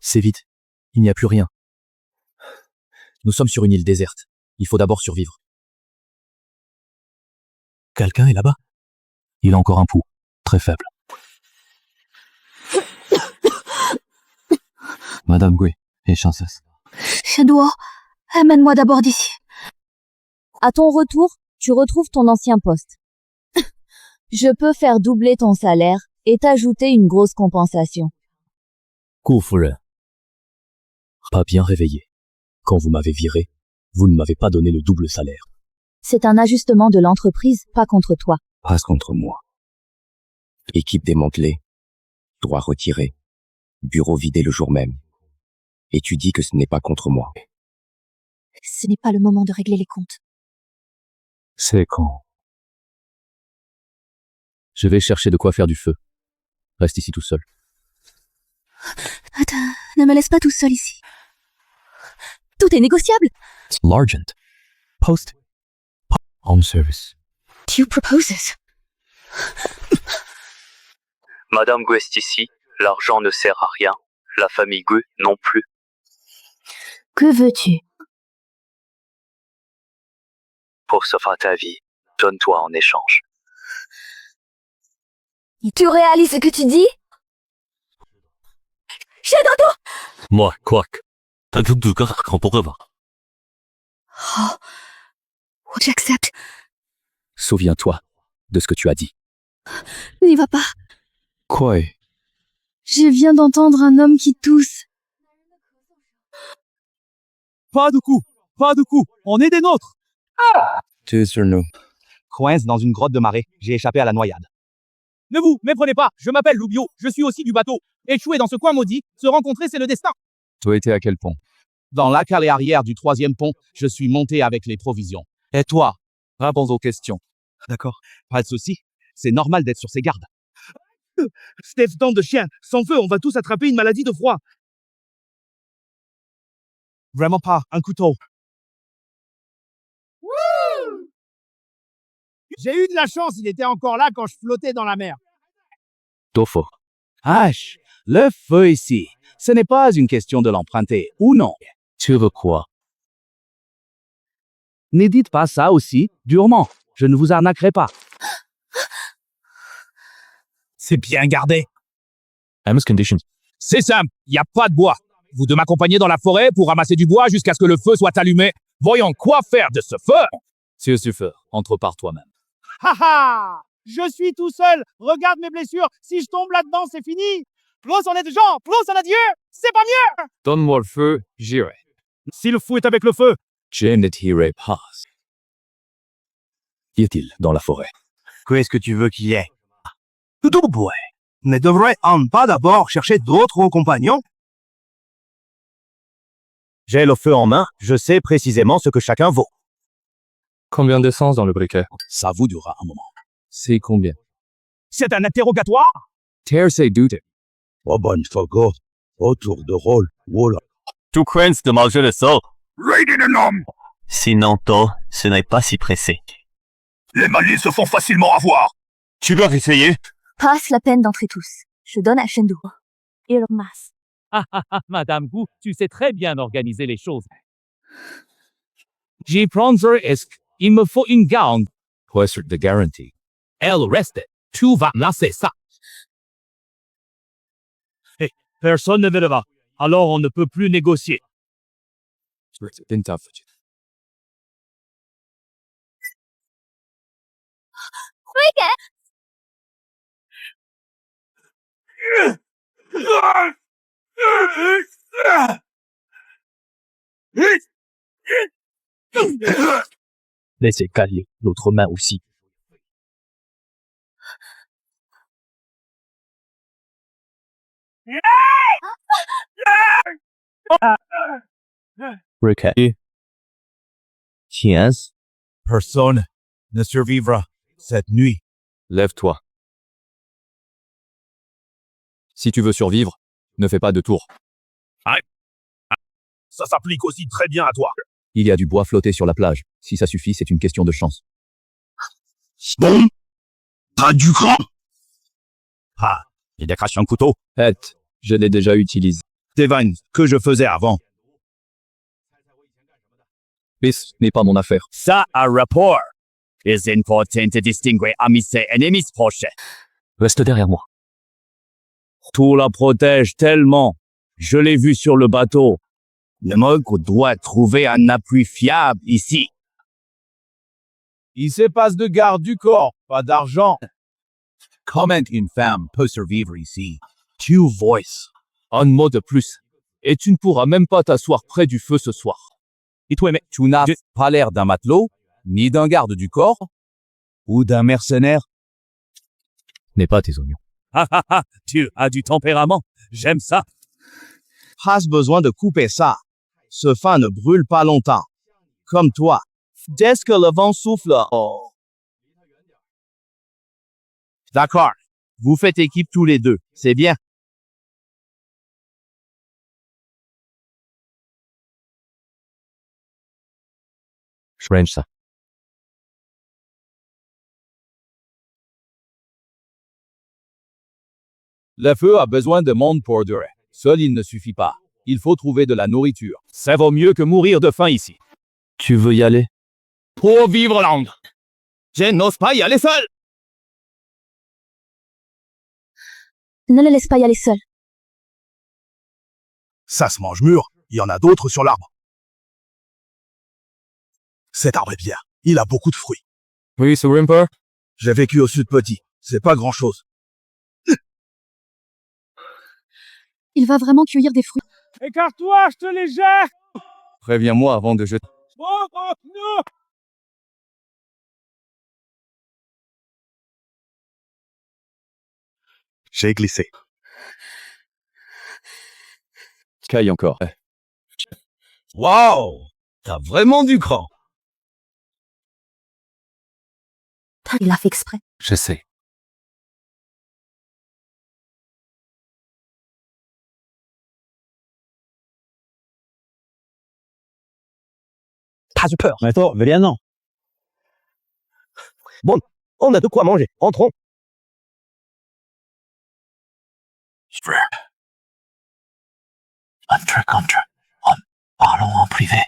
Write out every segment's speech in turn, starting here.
C'est vite. Il n'y a plus rien. Nous sommes sur une île déserte. Il faut d'abord survivre. Quelqu'un est là-bas? Il a encore un pouls. Très faible. Madame Gui est chanceuse. Shadow, amène-moi d'abord d'ici. À ton retour, tu retrouves ton ancien poste. Je peux faire doubler ton salaire et t'ajouter une grosse compensation. Koufouren. Pas bien réveillé. Quand vous m'avez viré, vous ne m'avez pas donné le double salaire. C'est un ajustement de l'entreprise, pas contre toi. Pas contre moi. Équipe démantelée. Droit retiré. Bureau vidé le jour même. Et tu dis que ce n'est pas contre moi. Ce n'est pas le moment de régler les comptes. C'est quand? Je vais chercher de quoi faire du feu. Reste ici tout seul. Attends, ne me laisse pas tout seul ici. Tout est négociable. L'argent. Post. On service. Tu proposes. Madame Gu est ici, l'argent ne sert à rien, la famille Gu non plus. Que veux-tu? Pour sauver ta vie, donne-toi en échange. Tu réalises ce que tu dis? Shadow! Moi, quoique. T'as tout de cas quand pour revoir. Oh, j'accepte. Souviens-toi de ce que tu as dit. N'y va pas. Quoi? Je viens d'entendre un homme qui tousse. Pas de coup, on est des nôtres. Tu es sur nous. Coince dans une grotte de marée, j'ai échappé à la noyade. Ne vous méprenez pas, je m'appelle Lubio, je suis aussi du bateau. Échouer dans ce coin maudit, se rencontrer c'est le destin. Tu étais à quel pont? Dans la cale arrière du 3e pont, je suis monté avec les provisions. Et toi? Réponds aux questions. D'accord, pas de souci, c'est normal d'être sur ses gardes. Steph, dent de chien, sans feu, on va tous attraper une maladie de froid. Vraiment pas, un couteau. J'ai eu de la chance, il était encore là quand je flottais dans la mer. Tofo. H, le feu ici, ce n'est pas une question de l'emprunter, ou non. Tu veux quoi? Ne dites pas ça aussi, durement. Je ne vous arnaquerai pas. C'est bien gardé. Amos conditions. C'est simple, il n'y a pas de bois. Vous deux m'accompagnez dans la forêt pour ramasser du bois jusqu'à ce que le feu soit allumé. Voyons quoi faire de ce feu. C'est super. Entre par toi-même. Ha! Je suis tout seul. Regarde mes blessures. Si je tombe là-dedans, c'est fini. Plus on est de gens, plus on a Dieu. C'est pas mieux. Donne-moi le feu, j'irai. Si le fou est avec le feu. Je ne t'irai pas. Qu'y est-il dans la forêt? Qu'est-ce que tu veux qu'il y ait? Double. Ne devrait-on pas d'abord chercher d'autres compagnons? J'ai le feu en main, je sais précisément ce que chacun vaut. Combien d'essence dans le briquet? Ça vous durera un moment. C'est combien? C'est un interrogatoire? Terre c'est douter. Oh bonne fagot, autour de rôle, voilà. Tout crains de manger le sol. Raiden un homme! Sinon, toi, ce n'est pas si pressé. Les malins se font facilement avoir. Tu dois essayer. Passe la peine d'entrer tous. Je donne à Shendu. Et le masse. Madame Gu, tu sais très bien organiser les choses. J'y prendrai risque. Il me faut une garde. What's the guarantee? Elle reste. Tu vas lasser ça. Hey, personne ne verra. Alors on ne peut plus négocier. Laissez caler l'autre main aussi. Briquet. Tiens. Personne ne survivra cette nuit. Lève-toi. Si tu veux survivre, ne fais pas de tour. Ça s'applique aussi très bien à toi. Il y a du bois flotté sur la plage. Si ça suffit, c'est une question de chance. Bon. T'as du cran. Ah, il a craché un couteau. Je l'ai déjà utilisé. Devine que je faisais avant. Mais ce n'est pas mon affaire. Ça a rapport. It's important to distinguish amis et ennemis proches. Reste derrière moi. Tout la protège tellement. Je l'ai vu sur le bateau. Le mec doit trouver un appui fiable ici. Il se passe de garde du corps, pas d'argent. Comment une femme peut survivre ici? Two voice. Un mot de plus. Et tu ne pourras même pas t'asseoir près du feu ce soir. Et toi, mec, tu n'as pas l'air d'un matelot, ni d'un garde du corps, ou d'un mercenaire. N'est pas tes oignons. Tu as du tempérament. J'aime ça. Has besoin de couper ça. Ce fin ne brûle pas longtemps. Comme toi. Dès que le vent souffle. Oh. D'accord. Vous faites équipe tous les deux. C'est bien. Strange ça. Le feu a besoin de monde pour durer. Seul il ne suffit pas. Il faut trouver de la nourriture. Ça vaut mieux que mourir de faim ici. Tu veux y aller? Pour vivre l'angle. Je n'ose pas y aller seul. Ne le laisse pas y aller seul. Ça se mange mûr. Il y en a d'autres sur l'arbre. Cet arbre est bien. Il a beaucoup de fruits. Oui, ce Rimper. J'ai vécu au sud petit. C'est pas grand chose. Il va vraiment cueillir des fruits. Écarte-toi, je te les jette. Préviens-moi avant de jeter. Non. J'ai glissé. Caille encore. Waouh! T'as vraiment du cran. Il l'a fait exprès. Je sais. Pas de peur. Maintenant, Vélianan. Bon, on a de quoi manger. Entrons. Hunter. Parlons en privé.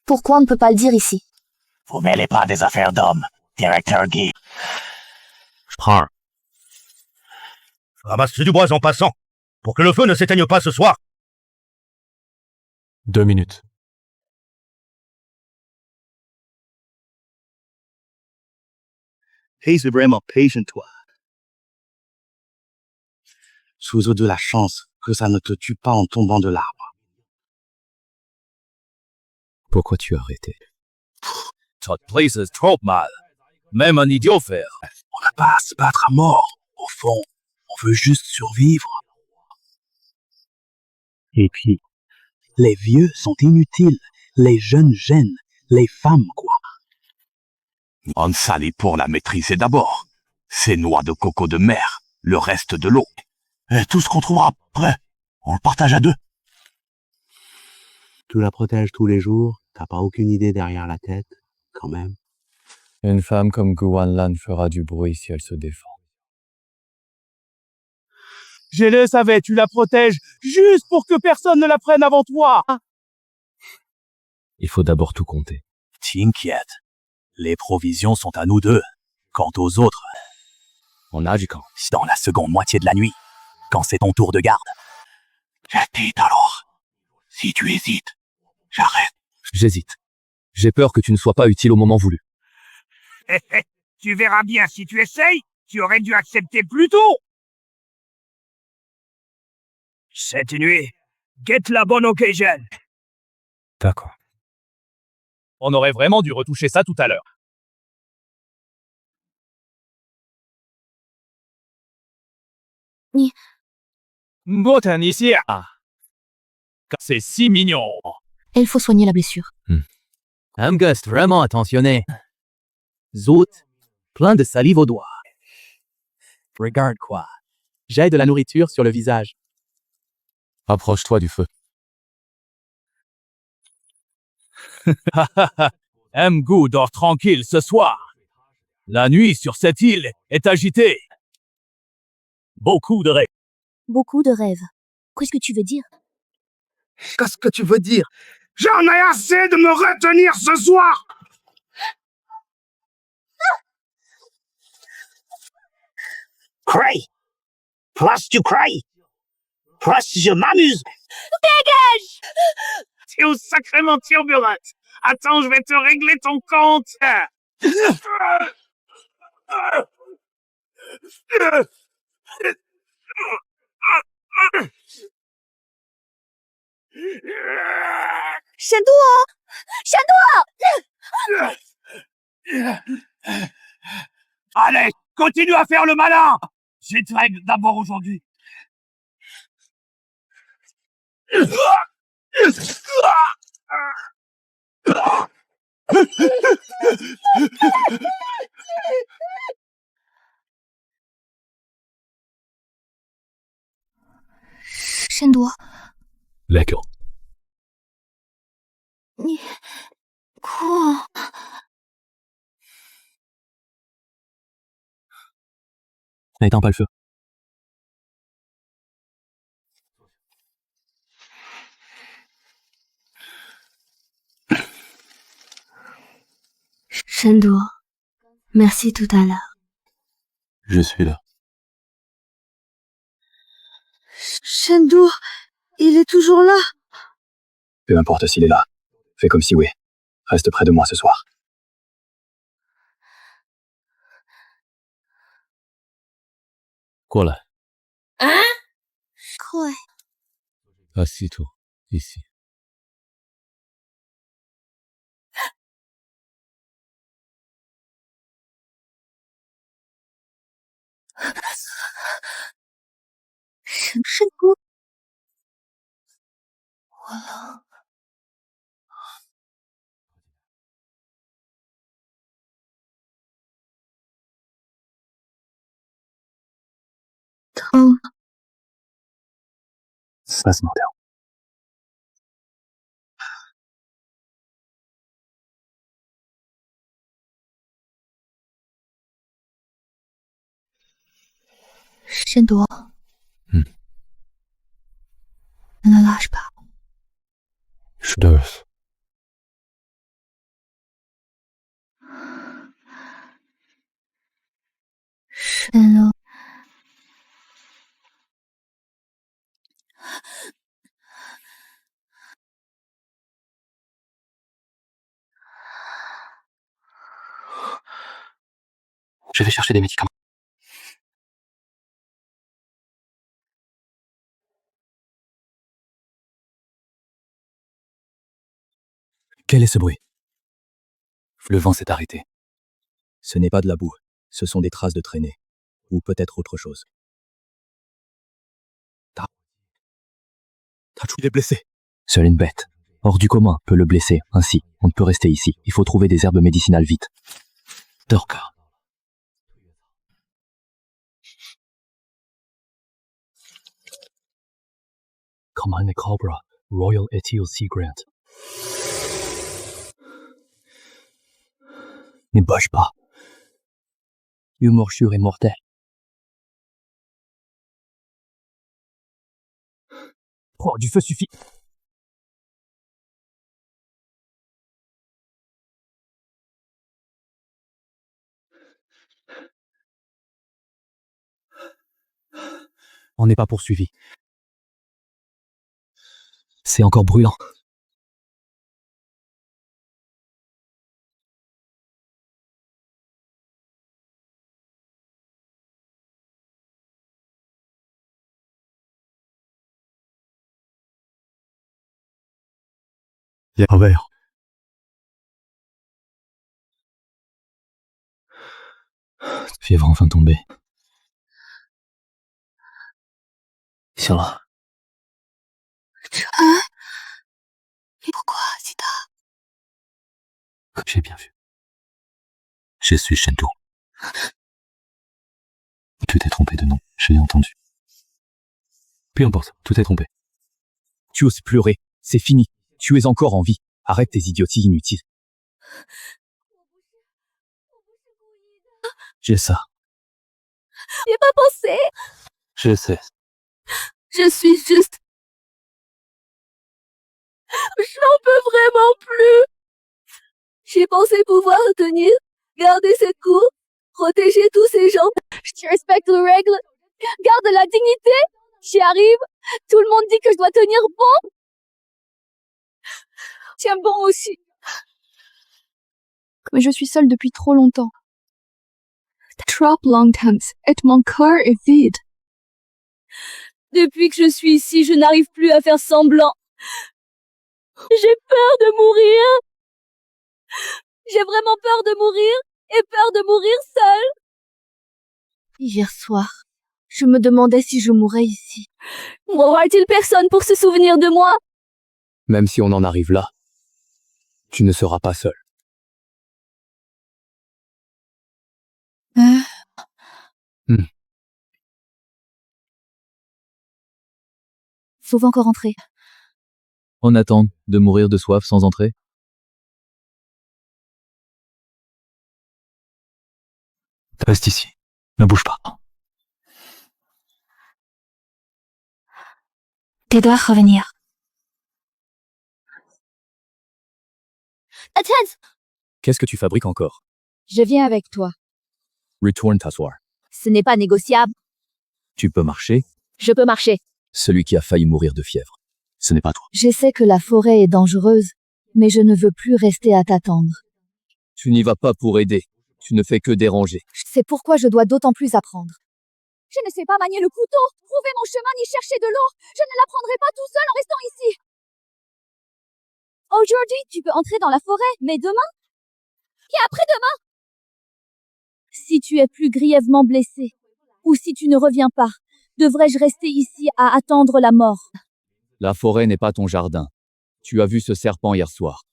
Pourquoi on ne peut pas le dire ici? Vous mêlez pas des affaires d'hommes, directeur Guy. Je prends un. Ramasse du bois en passant, pour que le feu ne s'éteigne pas ce soir. 2 minutes. Hey, c'est vraiment patient, toi. Sous de la chance que ça ne te tue pas en tombant de l'arbre. Pourquoi tu as arrêté? Cette place est trop mal. Même un idiot faire. On n'a pas à se battre à mort. Au fond, on veut juste survivre. Et puis, les vieux sont inutiles. Les jeunes gênent. Les femmes, quoi. On s'allie pour la maîtriser d'abord. Ces noix de coco de mer, le reste de l'eau. Et tout ce qu'on trouvera après, on le partage à deux. Tu la protèges tous les jours, t'as pas aucune idée derrière la tête, quand même. Une femme comme Guanlan fera du bruit si elle se défend. Je le savais, tu la protèges juste pour que personne ne la prenne avant toi. Il faut d'abord tout compter. T'inquiète. Les provisions sont à nous deux. Quant aux autres, on a du camp. Dans la seconde moitié de la nuit, quand c'est ton tour de garde. Je dis alors, si tu hésites, j'arrête. J'hésite. J'ai peur que tu ne sois pas utile au moment voulu. Tu verras bien si tu essayes. Tu aurais dû accepter plus tôt. Cette nuit, get la bonne occasion. D'accord. On aurait vraiment dû retoucher ça tout à l'heure. Ni. Botanicia. C'est si mignon. Et il faut soigner la blessure. Un gust vraiment attentionné. Zout, plein de salive aux doigts. Regarde quoi. J'ai de la nourriture sur le visage. Approche-toi du feu. Mgu dort tranquille ce soir. La nuit sur cette île est agitée. Beaucoup de rêves. Beaucoup de rêves. Qu'est-ce que tu veux dire? Qu'est-ce que tu veux dire? J'en ai assez de me retenir ce soir! Cray! Plus tu cries, plus je m'amuse. Dégage! T'es au sacrément turbulente. Attends, je vais te régler ton compte. Shenduo! Allez, continue à faire le malin. J'ai une règle d'abord aujourd'hui. Shenduo, D'accord. quoi? N'éteins pas le feu. Shenduo, merci tout à l'heure. Je suis là. Shenduo, il est toujours là. Peu importe s'il est là. Fais comme si oui. Reste près de moi ce soir. Quoi là? Hein? Quoi? Assis-toi, ici. Shenduo. Voilà. Trop. Passe mon terme. Shenduo. Ne lâche pas. Je dors. Shenduo. Je vais chercher des médicaments. Quel est ce bruit? Le vent s'est arrêté. Ce n'est pas de la boue, ce sont des traces de traînée. Ou peut-être autre chose. Il est blessé. Seule une bête, hors du commun, peut le blesser. Ainsi, on ne peut rester ici. Il faut trouver des herbes médicinales vite. Dorka. Command Cobra, Royal Ethyl Sea Grant. Ne bouge pas. Une morsure est mortelle. Oh, du feu suffit. On n'est pas poursuivi. C'est encore brûlant. Il y a un verre. Fièvre enfin tombée. Tiens là. Hein? Et pourquoi si tard? J'ai bien vu. Je suis Shenduo. Tu t'es trompé de nom, j'ai entendu. Peu importe, tu t'es trompé. Tu oses pleurer. C'est fini. Tu es encore en vie. Arrête tes idioties inutiles. J'ai ça. J'y ai pas pensé. Je sais. Je suis juste... Je n'en peux vraiment plus. J'ai pensé pouvoir tenir, garder cette cour, protéger tous ces gens. Je respecte les règles, garde la dignité. J'y arrive. Tout le monde dit que je dois tenir bon. Tiens bon aussi. Mais je suis seule depuis trop longtemps. Trop longtemps et mon corps est vide. Depuis que je suis ici, je n'arrive plus à faire semblant. J'ai peur de mourir. J'ai vraiment peur de mourir et peur de mourir seule. Hier soir, je me demandais si je mourrais ici. Aura-t-il personne pour se souvenir de moi? Même si on en arrive là, tu ne seras pas seul. Faut encore entrer. On attend de mourir de soif sans entrer. Reste ici. Ne bouge pas. Tu dois revenir. Attends! Qu'est-ce que tu fabriques encore? Je viens avec toi. Retourne t'asseoir. Ce n'est pas négociable. Tu peux marcher? Je peux marcher. Celui qui a failli mourir de fièvre. Ce n'est pas toi. Je sais que la forêt est dangereuse, mais je ne veux plus rester à t'attendre. Tu n'y vas pas pour aider. Tu ne fais que déranger. C'est pourquoi je dois d'autant plus apprendre. Je ne sais pas manier le couteau, trouver mon chemin ni chercher de l'eau. Je ne l'apprendrai pas tout seul en restant ici. Aujourd'hui, tu peux entrer dans la forêt, mais demain? Et après-demain? Si tu es plus grièvement blessé, ou si tu ne reviens pas, devrais-je rester ici à attendre la mort? La forêt n'est pas ton jardin. Tu as vu ce serpent hier soir.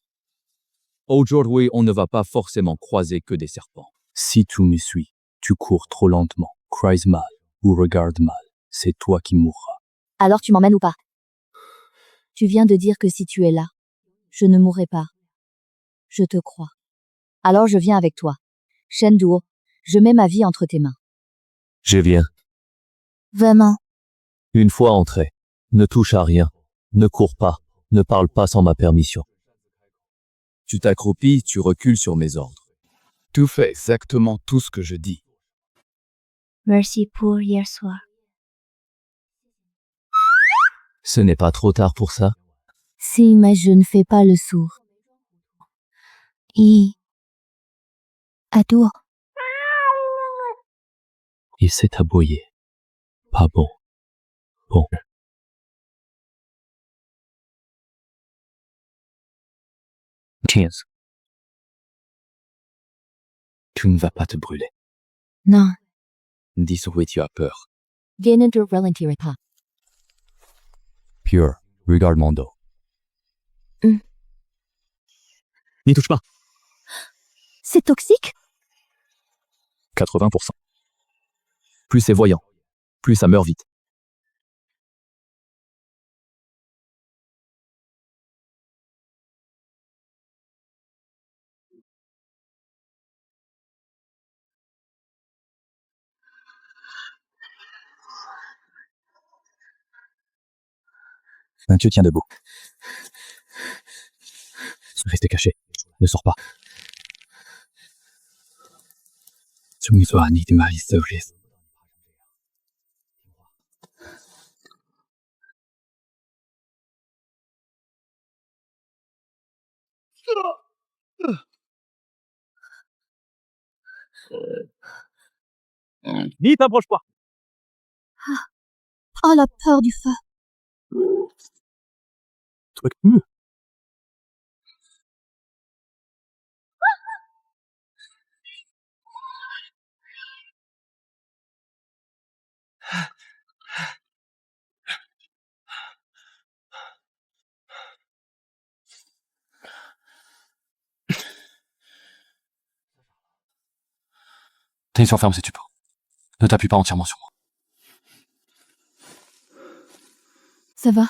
Aujourd'hui, on ne va pas forcément croiser que des serpents. Si tu me suis, tu cours trop lentement, cries mal ou regardes mal. C'est toi qui mourras. Alors tu m'emmènes ou pas? Tu viens de dire que si tu es là, je ne mourrai pas. Je te crois. Alors je viens avec toi. Shenduo, je mets ma vie entre tes mains. Je viens. Vraiment? Une fois entré, ne touche à rien, ne cours pas, ne parle pas sans ma permission. Tu t'accroupis, tu recules sur mes ordres. Tu fais exactement tout ce que je dis. Merci pour hier soir. Ce n'est pas trop tard pour ça? Si, mais je ne fais pas le sourd. Adore. Il s'est aboyé. Pas bon. Bon. Cheers. Tu ne vas pas te brûler. Non. Dis ce oui, tu as peur. Bien ne te ralentirai pas. Pure, regarde mon dos. N'y touche pas. C'est toxique? 80%. Plus c'est voyant, plus ça meurt vite. Mathieu tient debout. Restez caché. Ne sors pas. Ni t'approche pas. Oh, la peur du feu. Tension ferme si tu peux. Ne t'appuie pas entièrement sur moi. Ça va?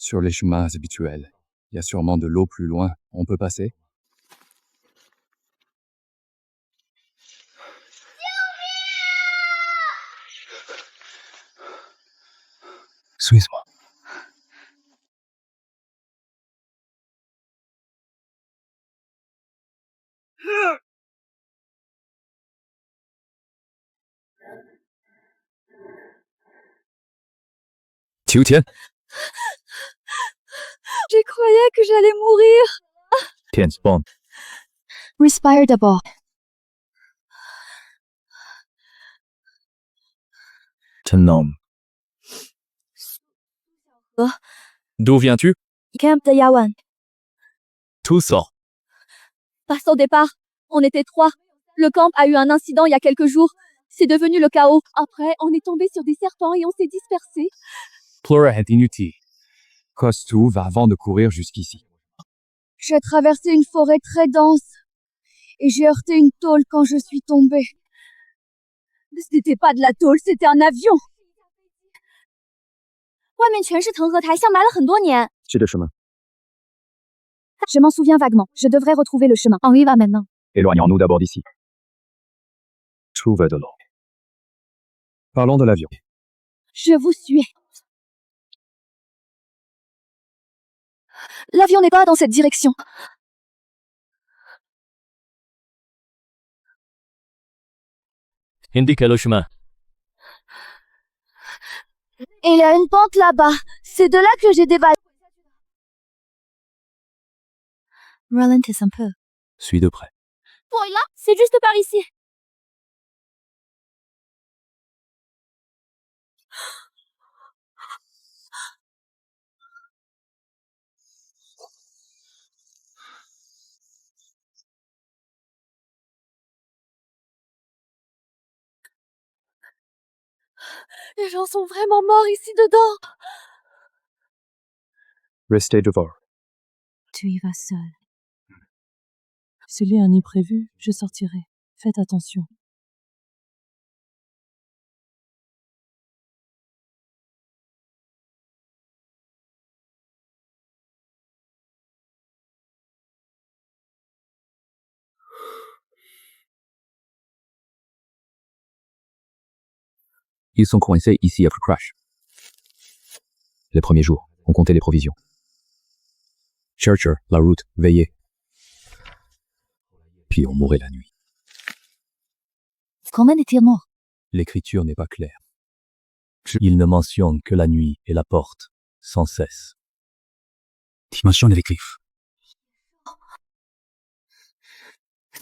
Sur les chemins habituels. Il y a sûrement de l'eau plus loin. On peut passer? Suis-moi. Tu tiens? Je croyais que j'allais mourir. Tiens, bon. Respire d'abord. Ton nom. D'où viens-tu? Camp de Yawan. Tout sort. Passe au départ. On était 3. Le camp a eu un incident il y a quelques jours. C'est devenu le chaos. Après, on est tombé sur des serpents et on s'est dispersé. Plura est inutile. Costou va avant de courir jusqu'ici. J'ai traversé une forêt très dense. Et j'ai heurté une tôle quand je suis tombée. Ce n'était pas de la tôle, c'était un avion. 外面全是藤和台，像埋了很多年。 C'est le chemin. Je m'en souviens vaguement. Je devrais retrouver le chemin. On y va maintenant. Éloignons-nous d'abord d'ici. Trouve de l'eau. Parlons de l'avion. Je vous suis. L'avion n'est pas dans cette direction. Indique le chemin. Il y a une pente là-bas. C'est de là que j'ai dévalé. Ralentisse un peu. Suis de près. Bon, là, c'est juste par ici. Les gens sont vraiment morts ici dedans. Restez devant. Tu y vas seul. S'il y a un imprévu, je sortirai. Faites attention. Ils sont coincés ici après crash. Les premiers jours, on comptait les provisions. Chercher, la route, veillez. Puis on mourait la nuit. Combien étaient morts? L'écriture n'est pas claire. Il ne mentionne que la nuit et la porte, sans cesse. Dimension électrique.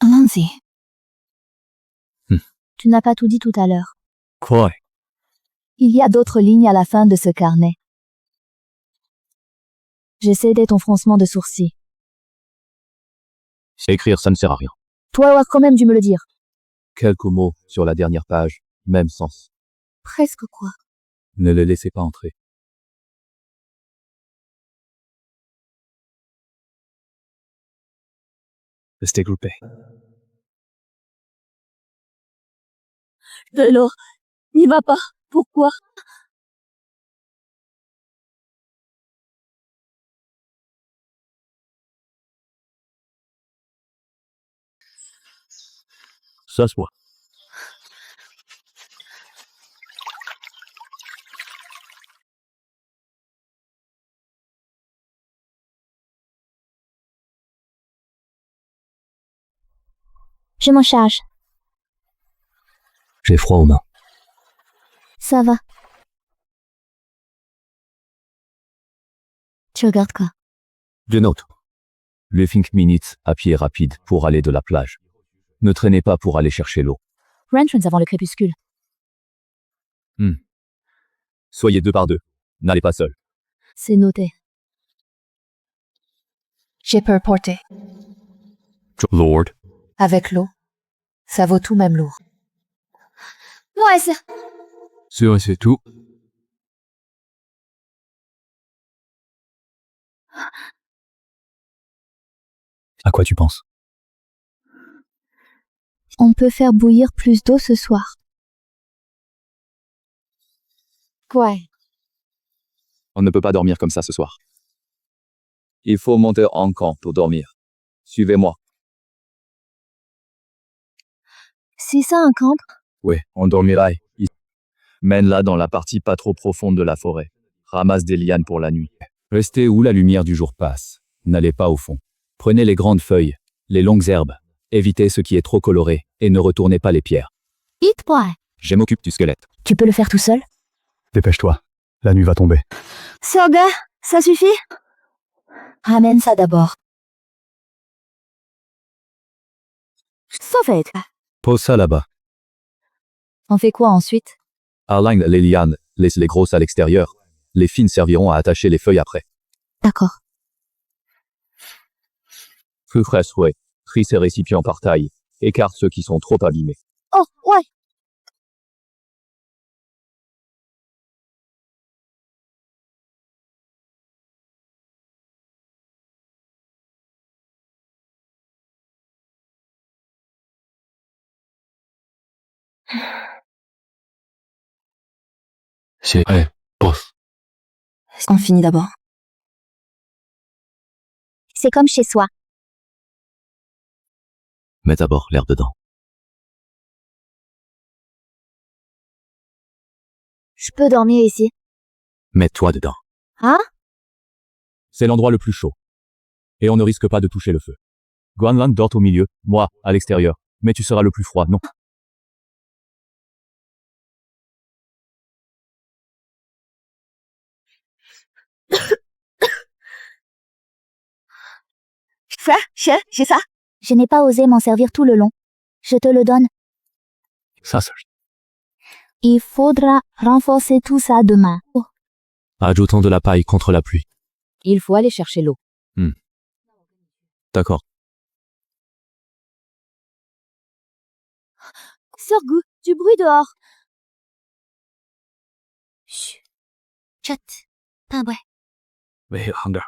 Allons-y. Tu n'as pas tout dit tout à l'heure. Quoi? Il y a d'autres lignes à la fin de ce carnet. J'ai cédé ton froncement de sourcils. Écrire, ça ne sert à rien. Toi aurais quand même dû me le dire. Quelques mots sur la dernière page, même sens. Presque quoi? Ne le laissez pas entrer. Restez groupés. De l'eau. N'y va pas. Pourquoi? S'assois. Je m'en charge. J'ai froid aux mains. Ça va. Tu regardes quoi? Je note. Le 5 minutes à pied rapide pour aller de la plage. Ne traînez pas pour aller chercher l'eau. Rentrance avant le crépuscule. Soyez 2 par 2. N'allez pas seul. C'est noté. J'ai peur porter. Lord. Avec l'eau, ça vaut tout même lourd. Ouais, c'est... C'est tout. À quoi tu penses? On peut faire bouillir plus d'eau ce soir. Quoi? On ne peut pas dormir comme ça ce soir. Il faut monter en camp pour dormir. Suivez-moi. C'est ça un camp? Oui, on dormira ici. Mène-la dans la partie pas trop profonde de la forêt. Ramasse des lianes pour la nuit. Restez où la lumière du jour passe. N'allez pas au fond. Prenez les grandes feuilles, les longues herbes. Évitez ce qui est trop coloré et ne retournez pas les pierres. Hit-toi. Je m'occupe du squelette. Tu peux le faire tout seul? Dépêche-toi. La nuit va tomber. Sorga, ça suffit? Ramène ça d'abord. Sauvette. Pose ça là-bas. On fait quoi ensuite? Arline les lianes, laisse les grosses à l'extérieur. Les fines serviront à attacher les feuilles après. D'accord. Feu fraîche, ouais. Trie ces récipients par taille. Écarte ceux qui sont trop abîmés. Oh, ouais. C'est boss. On finit d'abord. C'est comme chez soi. Mets d'abord l'air dedans. Je peux dormir ici. Mets-toi dedans. Hein? C'est l'endroit le plus chaud. Et on ne risque pas de toucher le feu. Guanlan dort au milieu, moi, à l'extérieur. Mais tu seras le plus froid, non? J'ai ça. Je n'ai pas osé m'en servir tout le long. Je te le donne. Ça, c'est... Il faudra renforcer tout ça demain. Oh. Ajoutons de la paille contre la pluie. Il faut aller chercher l'eau. D'accord. Sorgou, du bruit dehors. Chut. Chat. Ah ouais. Mais hunger.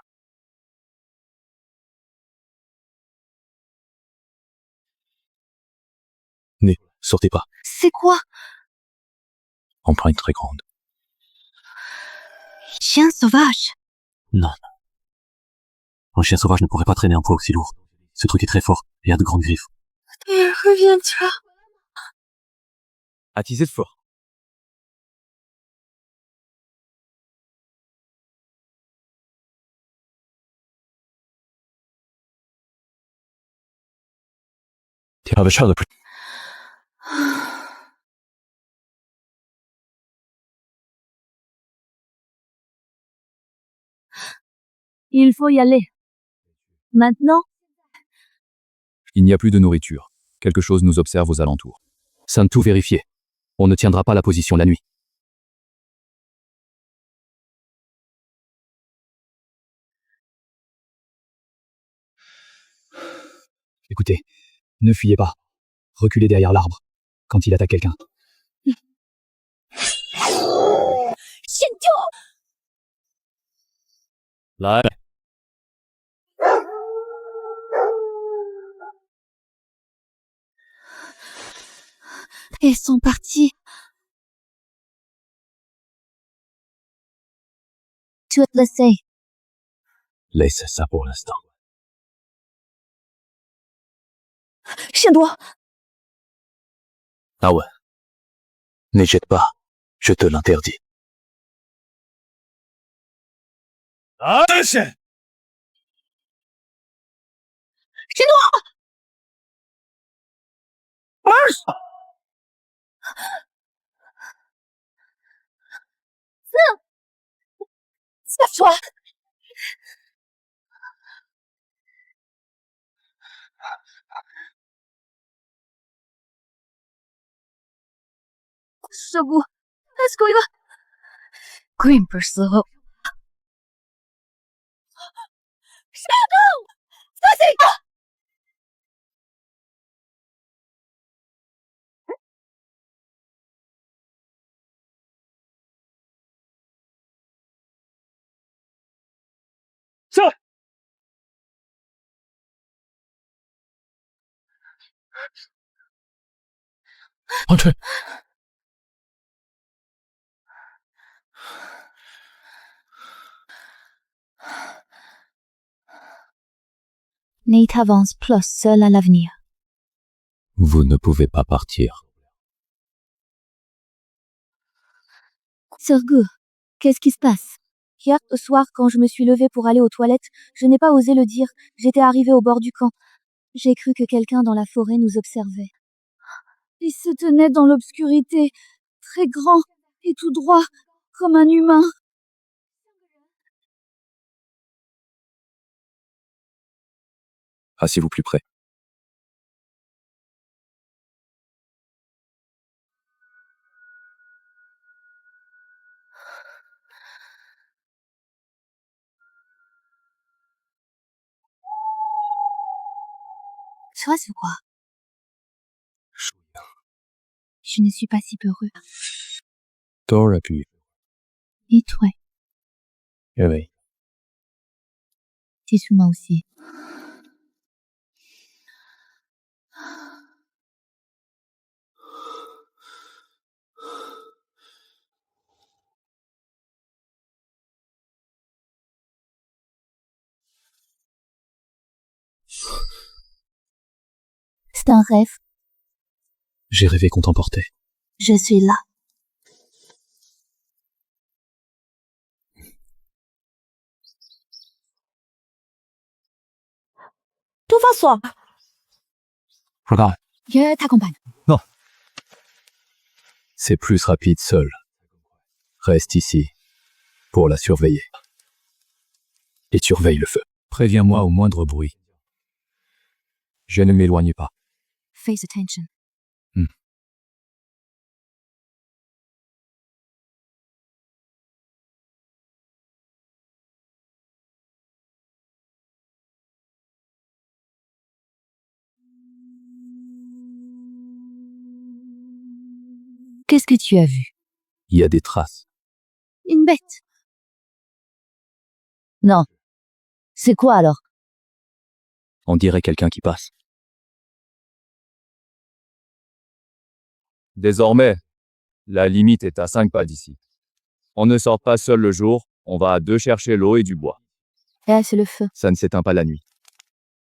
Ne sortez pas. C'est quoi? On prend une très grande. Chien sauvage. Non. Un chien sauvage ne pourrait pas traîner un poids aussi lourd. Ce truc est très fort et a de grandes griffes. Reviens-toi. Attisez de fort. Tu avais Charles. Il faut y aller. Maintenant? Il n'y a plus de nourriture. Quelque chose nous observe aux alentours. Sans tout vérifier. On ne tiendra pas la position la nuit. Écoutez, ne fuyez pas. Reculez derrière l'arbre quand il attaque quelqu'un. Shinjo! Là. Ils sont partis. Tu le sais. Laisse ça pour l'instant. Chien doigt. Ah ouais. Ne jette pas. Je te l'interdis. Attention! Chien doigt. Marche! Sauve-toi. Sogu, ascolta. Grimper slow. Shadow! Fuzzy! Ça! Entrez. Nate avance plus seul à l'avenir. Vous ne pouvez pas partir. Sir Gur, qu'est-ce qui se passe? Hier soir, quand je me suis levée pour aller aux toilettes, je n'ai pas osé le dire. J'étais arrivée au bord du camp. J'ai cru que quelqu'un dans la forêt nous observait. Il se tenait dans l'obscurité, très grand et tout droit, comme un humain. Asseyez-vous plus près. Ça, c'est quoi? Je ne suis pas si peureux. T'aurais pu. Et toi? Oui. C'est sous moi aussi. C'est un rêve. J'ai rêvé qu'on t'emportait. Je suis là. Tout va soi. Regarde. Je t'accompagne. Non. C'est plus rapide seul. Reste ici. Pour la surveiller. Et surveille le feu. Préviens-moi au moindre bruit. Je ne m'éloigne pas. Face attention. Qu'est-ce que tu as vu? Il y a des traces. Une bête. Non. C'est quoi alors? On dirait quelqu'un qui passe. Désormais, la limite est à 5 pas d'ici. On ne sort pas seul le jour, on va à deux chercher l'eau et du bois. Eh, c'est le feu. Ça ne s'éteint pas la nuit.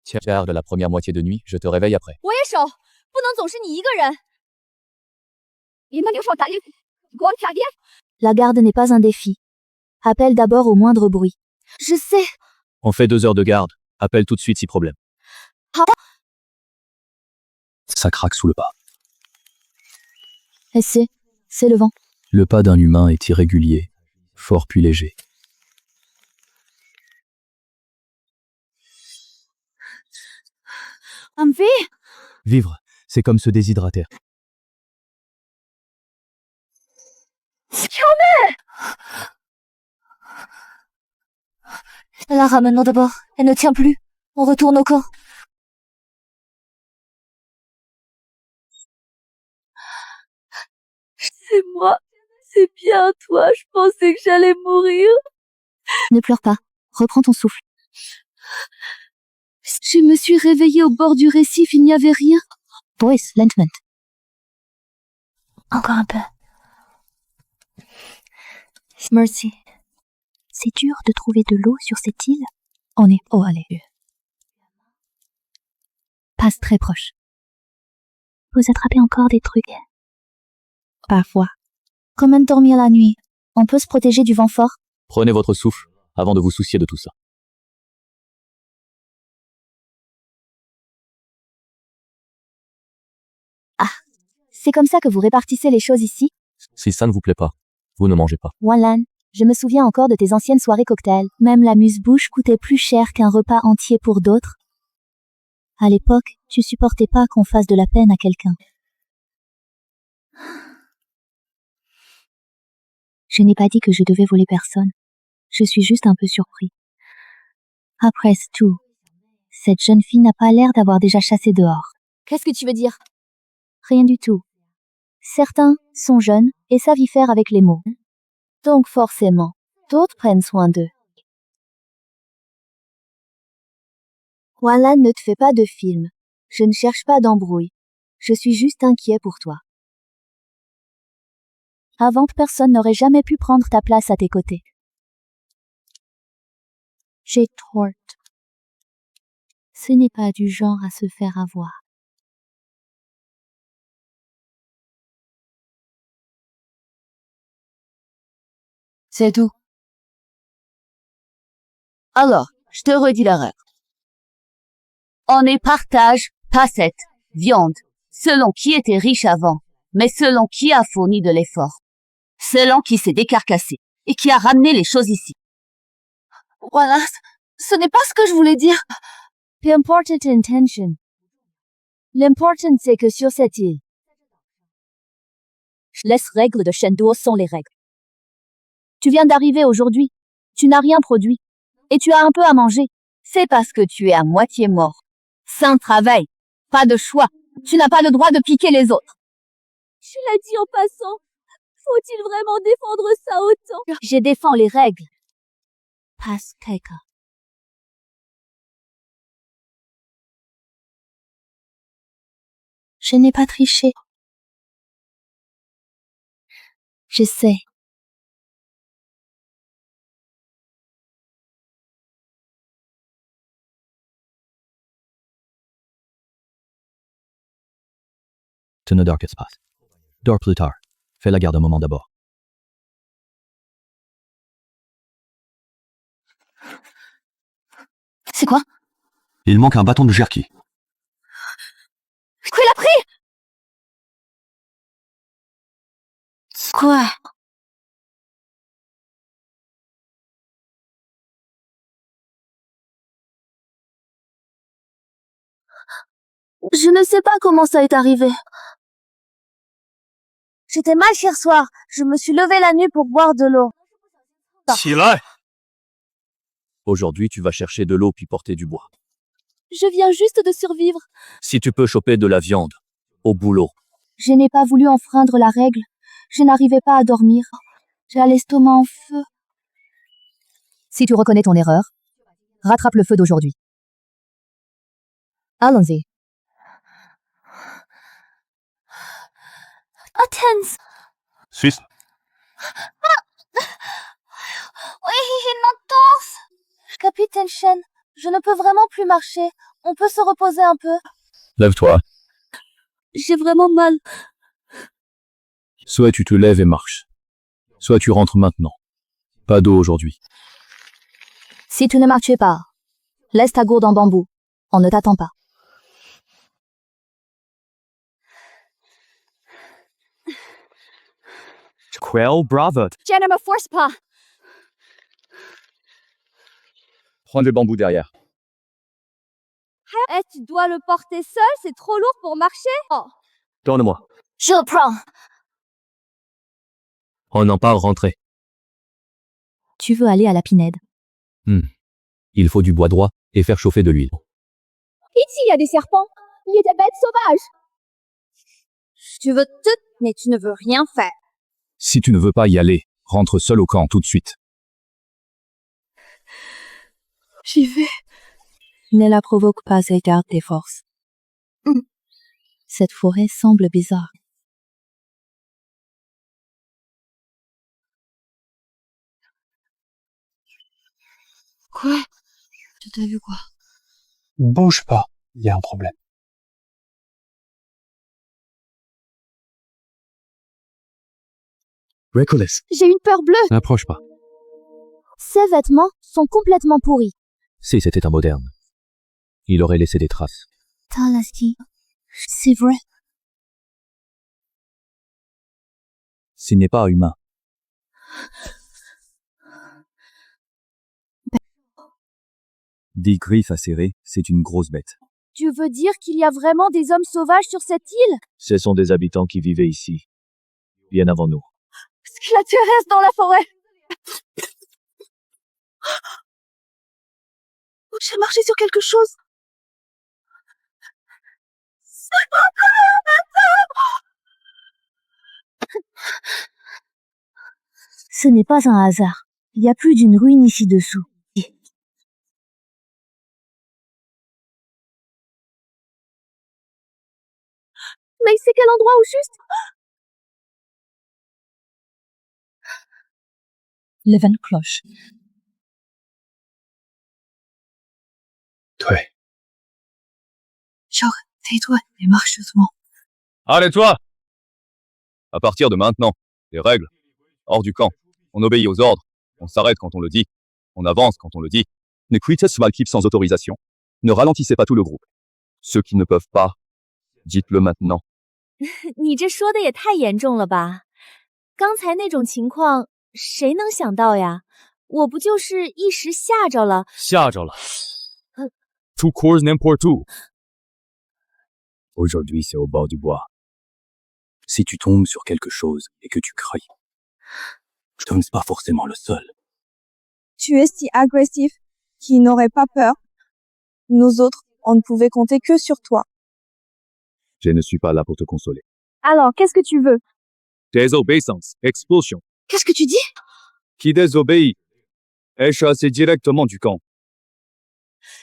Tiens, garde la première moitié de nuit, je te réveille après. 我也手，不能总是你一个人。你们留守打猎，给我打猎。 La garde n'est pas un défi. Appelle d'abord au moindre bruit. Je sais. On fait 2 heures de garde, appelle tout de suite si problème. Ah. Ça craque sous le pas. Et c'est le vent. Le pas d'un humain est irrégulier, fort puis léger. Humphrey? Vivre, c'est comme se déshydrater. La ramenons d'abord. Elle ne tient plus. On retourne au camp. C'est moi. C'est bien toi. Je pensais que j'allais mourir. Ne pleure pas. Reprends ton souffle. Je me suis réveillée au bord du récif. Il n'y avait rien. Boris, lentement. Encore un peu. Mercy. C'est dur de trouver de l'eau sur cette île. On est... Oh, allez. Passe très proche. Vous attrapez encore des trucs. Parfois. Comment dormir la nuit? On peut se protéger du vent fort? Prenez votre souffle avant de vous soucier de tout ça. Ah. C'est comme ça que vous répartissez les choses ici? Si ça ne vous plaît pas, vous ne mangez pas. Wanlan, je me souviens encore de tes anciennes soirées cocktails. Même l'amuse-bouche coûtait plus cher qu'un repas entier pour d'autres. À l'époque, tu supportais pas qu'on fasse de la peine à quelqu'un. Je n'ai pas dit que je devais voler personne. Je suis juste un peu surpris. Après tout, cette jeune fille n'a pas l'air d'avoir déjà chassé dehors. Qu'est-ce que tu veux dire? Rien du tout. Certains sont jeunes et savent y faire avec les mots. Donc forcément, d'autres prennent soin d'eux. Voilà, ne te fais pas de film. Je ne cherche pas d'embrouille. Je suis juste inquiet pour toi. Avant, personne n'aurait jamais pu prendre ta place à tes côtés. J'ai tort. Ce n'est pas du genre à se faire avoir. C'est tout. Alors, je te redis la règle. On est partage, passette, viande, selon qui était riche avant, mais selon qui a fourni de l'effort. Selon qui s'est décarcassé et qui a ramené les choses ici. Voilà, ce n'est pas ce que je voulais dire. The important intention. L'important c'est que sur cette île, les règles de Shenduo sont les règles. Tu viens d'arriver aujourd'hui. Tu n'as rien produit. Et tu as un peu à manger. C'est parce que tu es à moitié mort. Sans travail. Pas de choix. Tu n'as pas le droit de piquer les autres. Tu l'as dit en passant. Faut-il vraiment défendre ça autant? Je défends les règles. Passe Keika. Je n'ai pas triché. Je sais. To no dark espace. Dors plus tard. Fais la garde un moment d'abord. C'est quoi? Il manque un bâton de jerky. Qui l'a pris? Quoi? Je ne sais pas comment ça est arrivé. J'étais mal hier soir. Je me suis levée la nuit pour boire de l'eau. Aujourd'hui, tu vas chercher de l'eau puis porter du bois. Je viens juste de survivre. Si tu peux choper de la viande, au boulot. Je n'ai pas voulu enfreindre la règle. Je n'arrivais pas à dormir. J'ai l'estomac en feu. Si tu reconnais ton erreur, rattrape le feu d'aujourd'hui. Allons-y. Athens! Suisse. Oui, une entorse. Capitaine Shen, je ne peux vraiment plus marcher. On peut se reposer un peu. Lève-toi. J'ai vraiment mal. Soit tu te lèves et marches. Soit tu rentres maintenant. Pas d'eau aujourd'hui. Si tu ne marches pas, laisse ta gourde en bambou. On ne t'attend pas. Quelle bravade. Je ne me force pas. Prends le bambou derrière. Tu dois le porter seul, c'est trop lourd pour marcher. Oh. Donne-moi. Je le prends. On n'en part rentrer. Tu veux aller à la Pinède. Il faut du bois droit et faire chauffer de l'huile. Ici, il y a des serpents. Il y a des bêtes sauvages. Tu veux tout, mais tu ne veux rien faire. Si tu ne veux pas y aller, rentre seul au camp tout de suite. J'y vais. Ne la provoque pas et garde tes forces. Cette forêt semble bizarre. Quoi? Je t'ai vu quoi? Bouge pas, il y a un problème. Reckless. J'ai une peur bleue. N'approche pas. Ces vêtements sont complètement pourris. Si c'était un moderne, il aurait laissé des traces. Talaski, c'est vrai. Ce n'est pas humain. Des griffes acérées, c'est une grosse bête. Tu veux dire qu'il y a vraiment des hommes sauvages sur cette île? Ce sont des habitants qui vivaient ici, bien avant nous. Extraterrestre dans la forêt. J'ai marché sur quelque chose. Ce n'est pas un hasard. Il y a plus d'une ruine ici dessous. Mais c'est quel endroit au juste? Les 20 cloches. Ouais. Genre, tais-toi et marche doucement. Allez, toi! À partir de maintenant, les règles. Hors du camp. On obéit aux ordres. On s'arrête quand on le dit. On avance quand on le dit. Ne quittez ce malkeep sans autorisation. Ne ralentissez pas tout le groupe. Ceux qui ne peuvent pas, dites-le maintenant. 你这说的也太严重了吧？刚才那种情况，谁能想到呀？我不就是一时吓着了。吓着了。Tout court n'importe où. Aujourd'hui, c'est au bord du bois. Si tu tombes sur quelque chose et que tu cries, tu n'es pas forcément le seul. Tu es si agressif qu'il n'aurait pas peur. Nous autres, on ne pouvait compter que sur toi. Je ne suis pas là pour te consoler. Alors, qu'est-ce que tu veux? Désobéissance, expulsion. Qu'est-ce que tu dis? Qui désobéit est chassé directement du camp.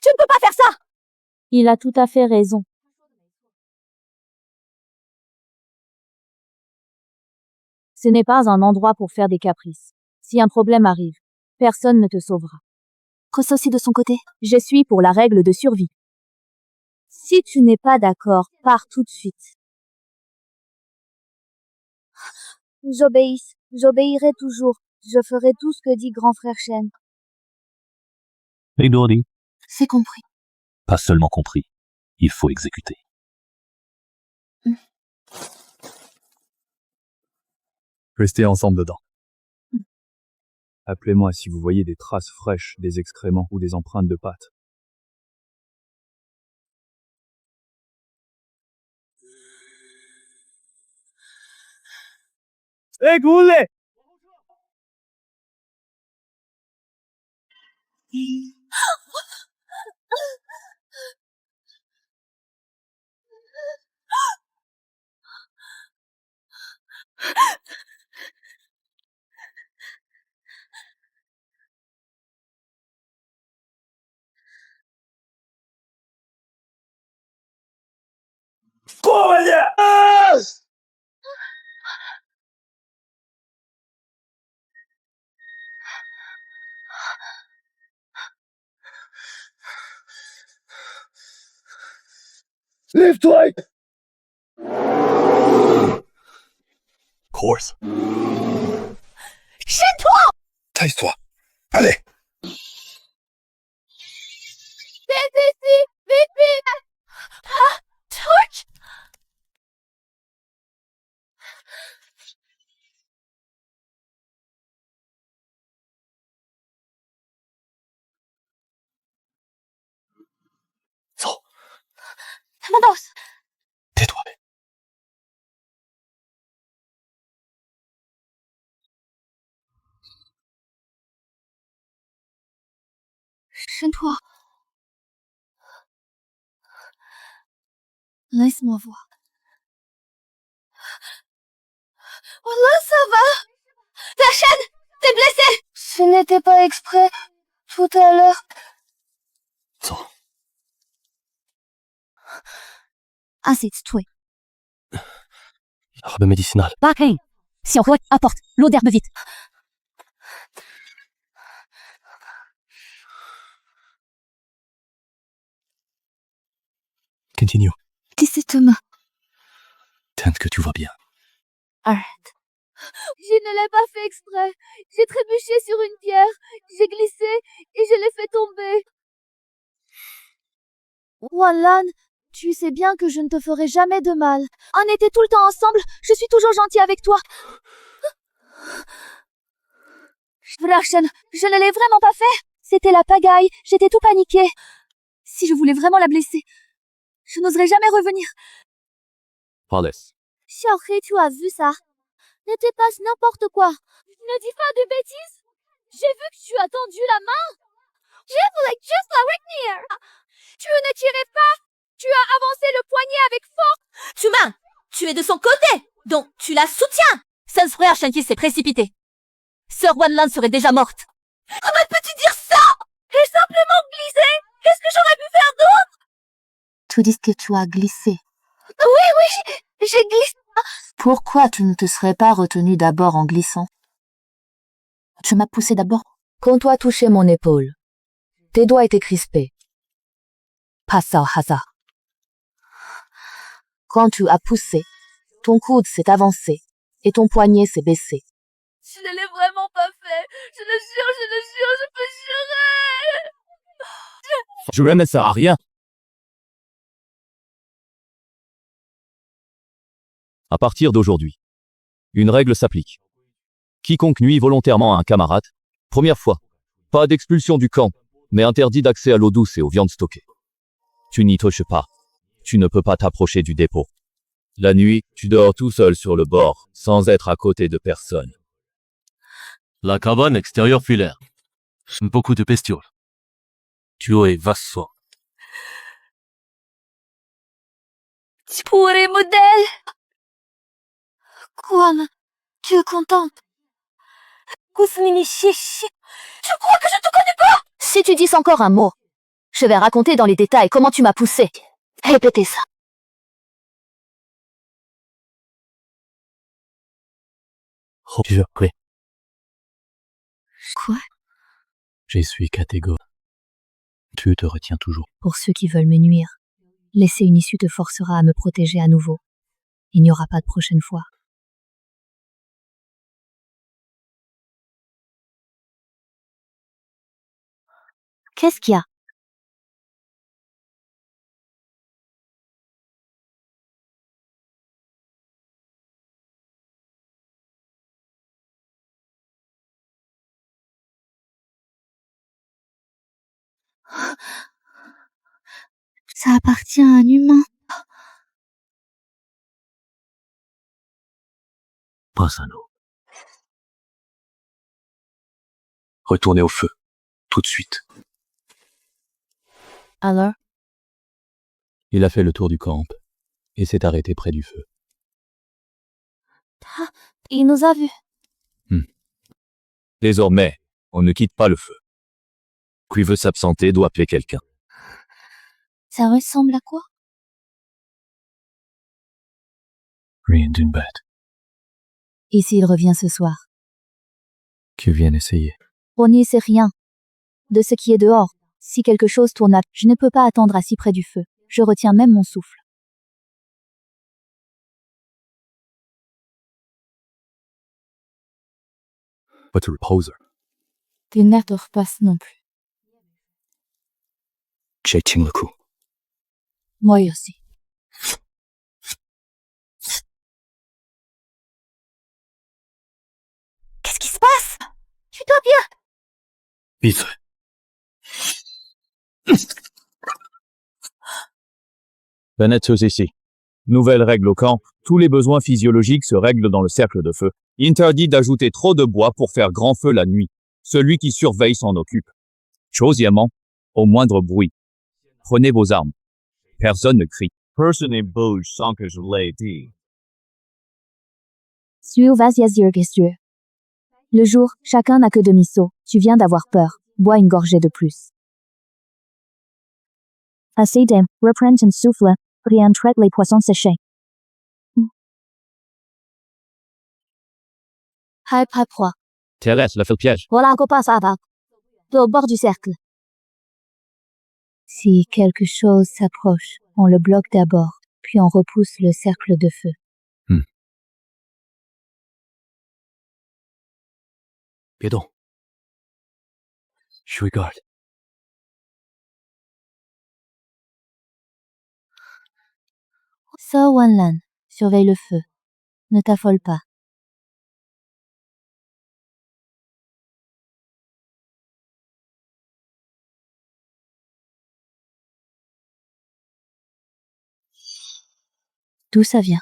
Tu ne peux pas faire ça! Il a tout à fait raison. Ce n'est pas un endroit pour faire des caprices. Si un problème arrive, personne ne te sauvera. Rossa aussi de son côté. Je suis pour la règle de survie. Si tu n'es pas d'accord, pars tout de suite. J'obéirai toujours. Je ferai tout ce que dit grand frère Shen. Et Dory? C'est compris. Pas seulement compris. Il faut exécuter. Restez ensemble dedans. Appelez-moi si vous voyez des traces fraîches, des excréments ou des empreintes de pattes. Écoulez! Lève-toi! Course. Chez toi! Taille-toi. Allez! Vite ici! Vite, vite! Ah! Torch! Amados! Tais-toi. Shen-toi. Laisse-moi voir. Oh là, ça va! Ta chaîne! T'es blessé! Ce n'était pas exprès. Tout à l'heure. Assez de tuer. Herbe médicinale. Parking. Si on apporte l'eau d'herbe vite. Continue. 17 mains. Tente que tu vas bien. Arrête. Je ne l'ai pas fait exprès. J'ai trébuché sur une pierre. J'ai glissé et je l'ai fait tomber. Wanlan, tu sais bien que je ne te ferai jamais de mal. On était tout le temps ensemble. Je suis toujours gentil avec toi. Vrachan, je ne l'ai vraiment pas fait. C'était la pagaille. J'étais tout paniqué. Si je voulais vraiment la blesser, je n'oserais jamais revenir. Palace. Xiaohe, tu as vu ça? Ne te passe n'importe quoi. Ne dis pas de bêtises. J'ai vu que tu as tendu la main. Je voulais juste la retenir. Tu ne tirais pas. Tu as avancé le poignet avec force. Tumain, tu es de son côté, donc tu la soutiens. Sans frère Shanki s'est précipité. Sœur Wanlan serait déjà morte. Comment peux-tu dire ça? J'ai simplement glissé. Qu'est-ce que j'aurais pu faire d'autre? Tu dis que tu as glissé. Oui, j'ai glissé. Pourquoi tu ne te serais pas retenu d'abord en glissant? Tu m'as poussé d'abord. Quand tu as touché mon épaule, tes doigts étaient crispés. Pas ça au hasard. Quand tu as poussé, ton coude s'est avancé et ton poignet s'est baissé. Je ne l'ai vraiment pas fait. Je le jure, je peux jurer. Je ne sert à rien. À partir d'aujourd'hui, une règle s'applique. Quiconque nuit volontairement à un camarade, première fois, pas d'expulsion du camp, mais interdit d'accès à l'eau douce et aux viandes stockées. Tu n'y touches pas. Tu ne peux pas t'approcher du dépôt. La nuit, tu dors tout seul sur le bord, sans être à côté de personne. La cabane extérieure filaire. Beaucoup de bestioles. Tu es vassal. Pourri modèle. Quoi, tu es contente? Kousmini chichi. Je crois que je te connais pas. Si tu dis encore un mot, je vais raconter dans les détails comment tu m'as poussé. Répétez ça. Oui. Quoi? Je suis catégorique. Tu te retiens toujours. Pour ceux qui veulent me nuire, laisser une issue te forcera à me protéger à nouveau. Il n'y aura pas de prochaine fois. Qu'est-ce qu'il y a? Ça appartient à un humain. Pas un autre. Retournez au feu. Tout de suite. Alors? Il a fait le tour du camp et s'est arrêté près du feu. Il nous a vus. Désormais, on ne quitte pas le feu. Qui veut s'absenter doit appeler quelqu'un. Ça ressemble à quoi? Rien d'une bête. Et s'il revient ce soir? Tu viens essayer. On n'y sait rien. De ce qui est dehors, si quelque chose tourne à... Je ne peux pas attendre assis près du feu. Je retiens même mon souffle. Pas te reposer. Tes nerfs ne repassent non plus. J'ai tient le coup. Moi aussi. Qu'est-ce qui se passe? Tu dois bien. Vite. Bennett ici. Nouvelle règle au camp. Tous les besoins physiologiques se règlent dans le cercle de feu. Interdit d'ajouter trop de bois pour faire grand feu la nuit. Celui qui surveille s'en occupe. Deuxièmement, au moindre bruit, prenez vos armes. Personne ne crie. Personne ne bouge sans que je l'ai dit. Le jour, chacun n'a que demi-seau. Tu viens d'avoir peur. Bois une gorgée de plus. Assez d'âme, reprends ton souffle, rien traite les poissons séchés. Hai proie. Thérèse l'a fait le piège. Voilà qu'on passe à au bord du cercle. Si quelque chose s'approche, on le bloque d'abord, puis on repousse le cercle de feu. Bédon. Je regarde. So Wanlan, surveille le feu. Ne t'affole pas. D'où ça vient?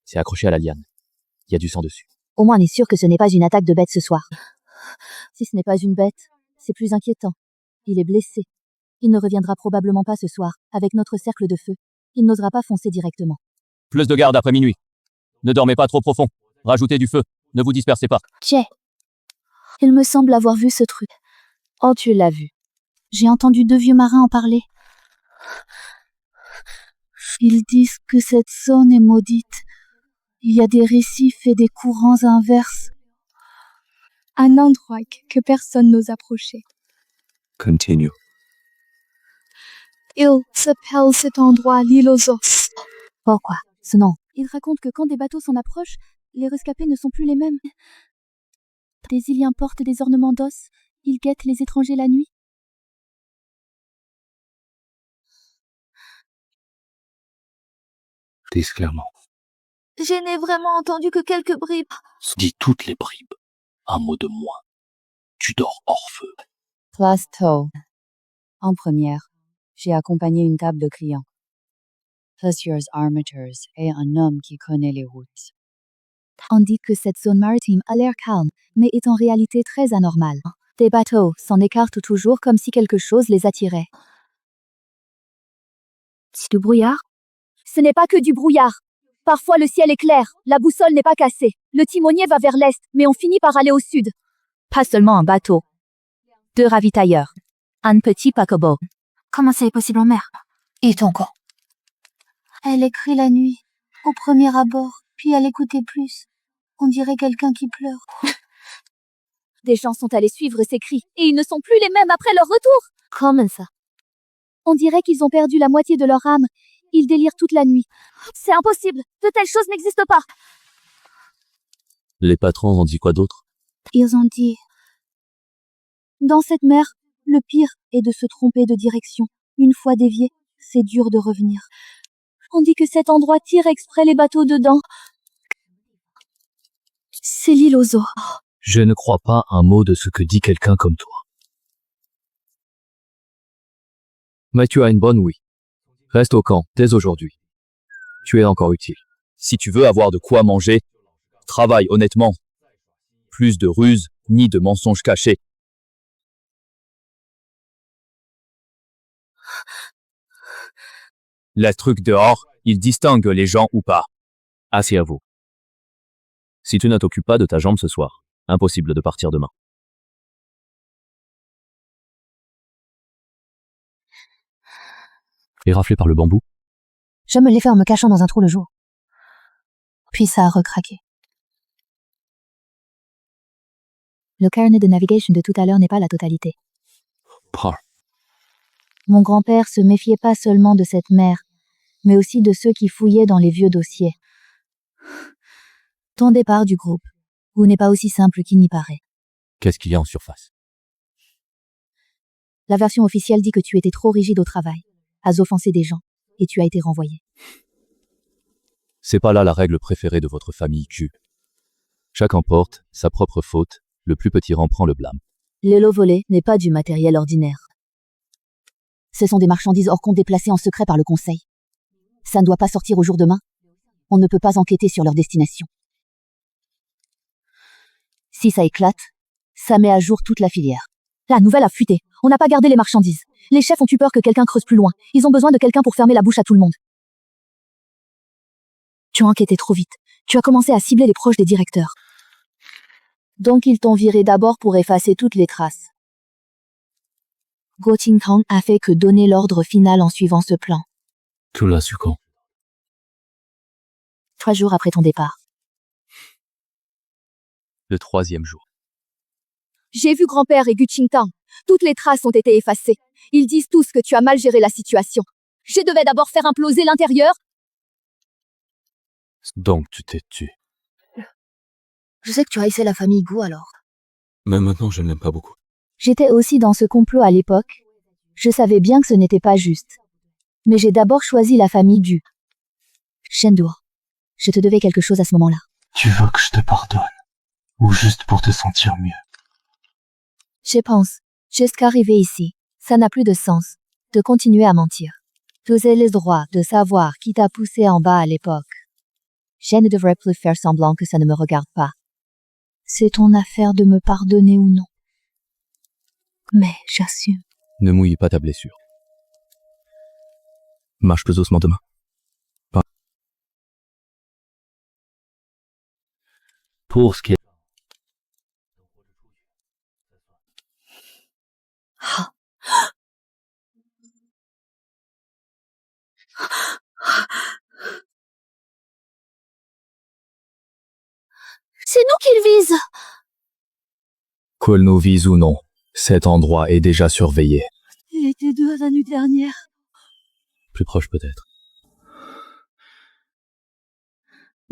C'est accroché à la liane. Il y a du sang dessus. Au moins on est sûr que ce n'est pas une attaque de bête ce soir. Si ce n'est pas une bête, c'est plus inquiétant. Il est blessé. Il ne reviendra probablement pas ce soir, avec notre cercle de feu. Il n'osera pas foncer directement. Plus de garde après minuit. Ne dormez pas trop profond. Rajoutez du feu. Ne vous dispersez pas. Tchè. Il me semble avoir vu ce truc. Oh, tu l'as vu. J'ai entendu 2 vieux marins en parler. Ils disent que cette zone est maudite. Il y a des récifs et des courants inverses. Un endroit que personne n'ose approcher. Continue. Il s'appelle cet endroit l'île aux os. Pourquoi? Non. Il raconte que quand des bateaux s'en approchent, les rescapés ne sont plus les mêmes. Des Iliens portent des ornements d'os. Ils guettent les étrangers la nuit. Dis clairement. Je n'ai vraiment entendu que quelques bribes. Dis toutes les bribes. Un mot de moins. Tu dors hors feu. Classe Toe. En première, j'ai accompagné une table de clients. Plusieurs armateurs et un homme qui connaît les routes. On dit que cette zone maritime a l'air calme, mais est en réalité très anormale. Des bateaux s'en écartent toujours comme si quelque chose les attirait. Du brouillard? Ce n'est pas que du brouillard. Parfois le ciel est clair, la boussole n'est pas cassée. Le timonier va vers l'est, mais on finit par aller au sud. Pas seulement un bateau. 2 ravitailleurs. Un petit paquebot. Comment c'est possible en mer? Et ton corps? Elle écrit la nuit, au premier abord, puis elle écoutait plus. On dirait quelqu'un qui pleure. Des gens sont allés suivre ces cris, et ils ne sont plus les mêmes après leur retour. Comment ça? On dirait qu'ils ont perdu la moitié de leur âme. Ils délirent toute la nuit. C'est impossible. De telles choses n'existent pas. Les patrons ont dit quoi d'autre? Ils ont dit... Dans cette mer, le pire est de se tromper de direction. Une fois dévié, c'est dur de revenir. On dit que cet endroit tire exprès les bateaux dedans. C'est l'île aux eaux. Je ne crois pas un mot de ce que dit quelqu'un comme toi. Mais tu as une bonne ouïe. Reste au camp, dès aujourd'hui. Tu es encore utile. Si tu veux avoir de quoi manger, travaille honnêtement. Plus de ruses, ni de mensonges cachés. Les trucs dehors, ils distinguent les gens ou pas. Asseyez-vous. Si tu ne t'occupes pas de ta jambe ce soir, impossible de partir demain. Éraflé par le bambou? Je me l'ai fait en me cachant dans un trou le jour. Puis ça a recraqué. Le carnet de navigation de tout à l'heure n'est pas la totalité. Par. Mon grand-père se méfiait pas seulement de cette mer, mais aussi de ceux qui fouillaient dans les vieux dossiers. Ton départ du groupe, ou n'est pas aussi simple qu'il n'y paraît. Qu'est-ce qu'il y a en surface? La version officielle dit que tu étais trop rigide au travail, as offensé des gens, et tu as été renvoyé. C'est pas là la règle préférée de votre famille Q. Chacun porte sa propre faute, le plus petit rang prend le blâme. Le lot volé n'est pas du matériel ordinaire. Ce sont des marchandises hors compte déplacées en secret par le conseil. Ça ne doit pas sortir au jour demain. On ne peut pas enquêter sur leur destination. Si ça éclate, ça met à jour toute la filière. La nouvelle a fuité. On n'a pas gardé les marchandises. Les chefs ont eu peur que quelqu'un creuse plus loin. Ils ont besoin de quelqu'un pour fermer la bouche à tout le monde. Tu as enquêté trop vite. Tu as commencé à cibler les proches des directeurs. Donc ils t'ont viré d'abord pour effacer toutes les traces. Guo Qingtang a fait que donner l'ordre final en suivant ce plan. Tu l'as su quand? 3 jours après ton départ. Le 3e jour. J'ai vu grand-père et Gu Qingtang. Toutes les traces ont été effacées. Ils disent tous que tu as mal géré la situation. Je devais d'abord faire imploser l'intérieur. Donc tu t'es tué. Je sais que tu as haïssé la famille Gu alors. Mais maintenant je ne l'aime pas beaucoup. J'étais aussi dans ce complot à l'époque. Je savais bien que ce n'était pas juste. Mais j'ai d'abord choisi la famille Gu. Shendur, je te devais quelque chose à ce moment-là. Tu veux que je te pardonne? Ou juste pour te sentir mieux? Je pense, jusqu'arriver ici, ça n'a plus de sens de continuer à mentir. Tu as le droit de savoir qui t'a poussé en bas à l'époque. Je ne devrais plus faire semblant que ça ne me regarde pas. C'est ton affaire de me pardonner ou non. Mais j'assume. Ne mouille pas ta blessure. Marche plus doucement demain. Pas. Pour ce qui est... C'est nous qu'ils visent. Qu'elle nous vise ou non, cet endroit est déjà surveillé. Il était 2 la nuit dernière. Plus proche peut-être.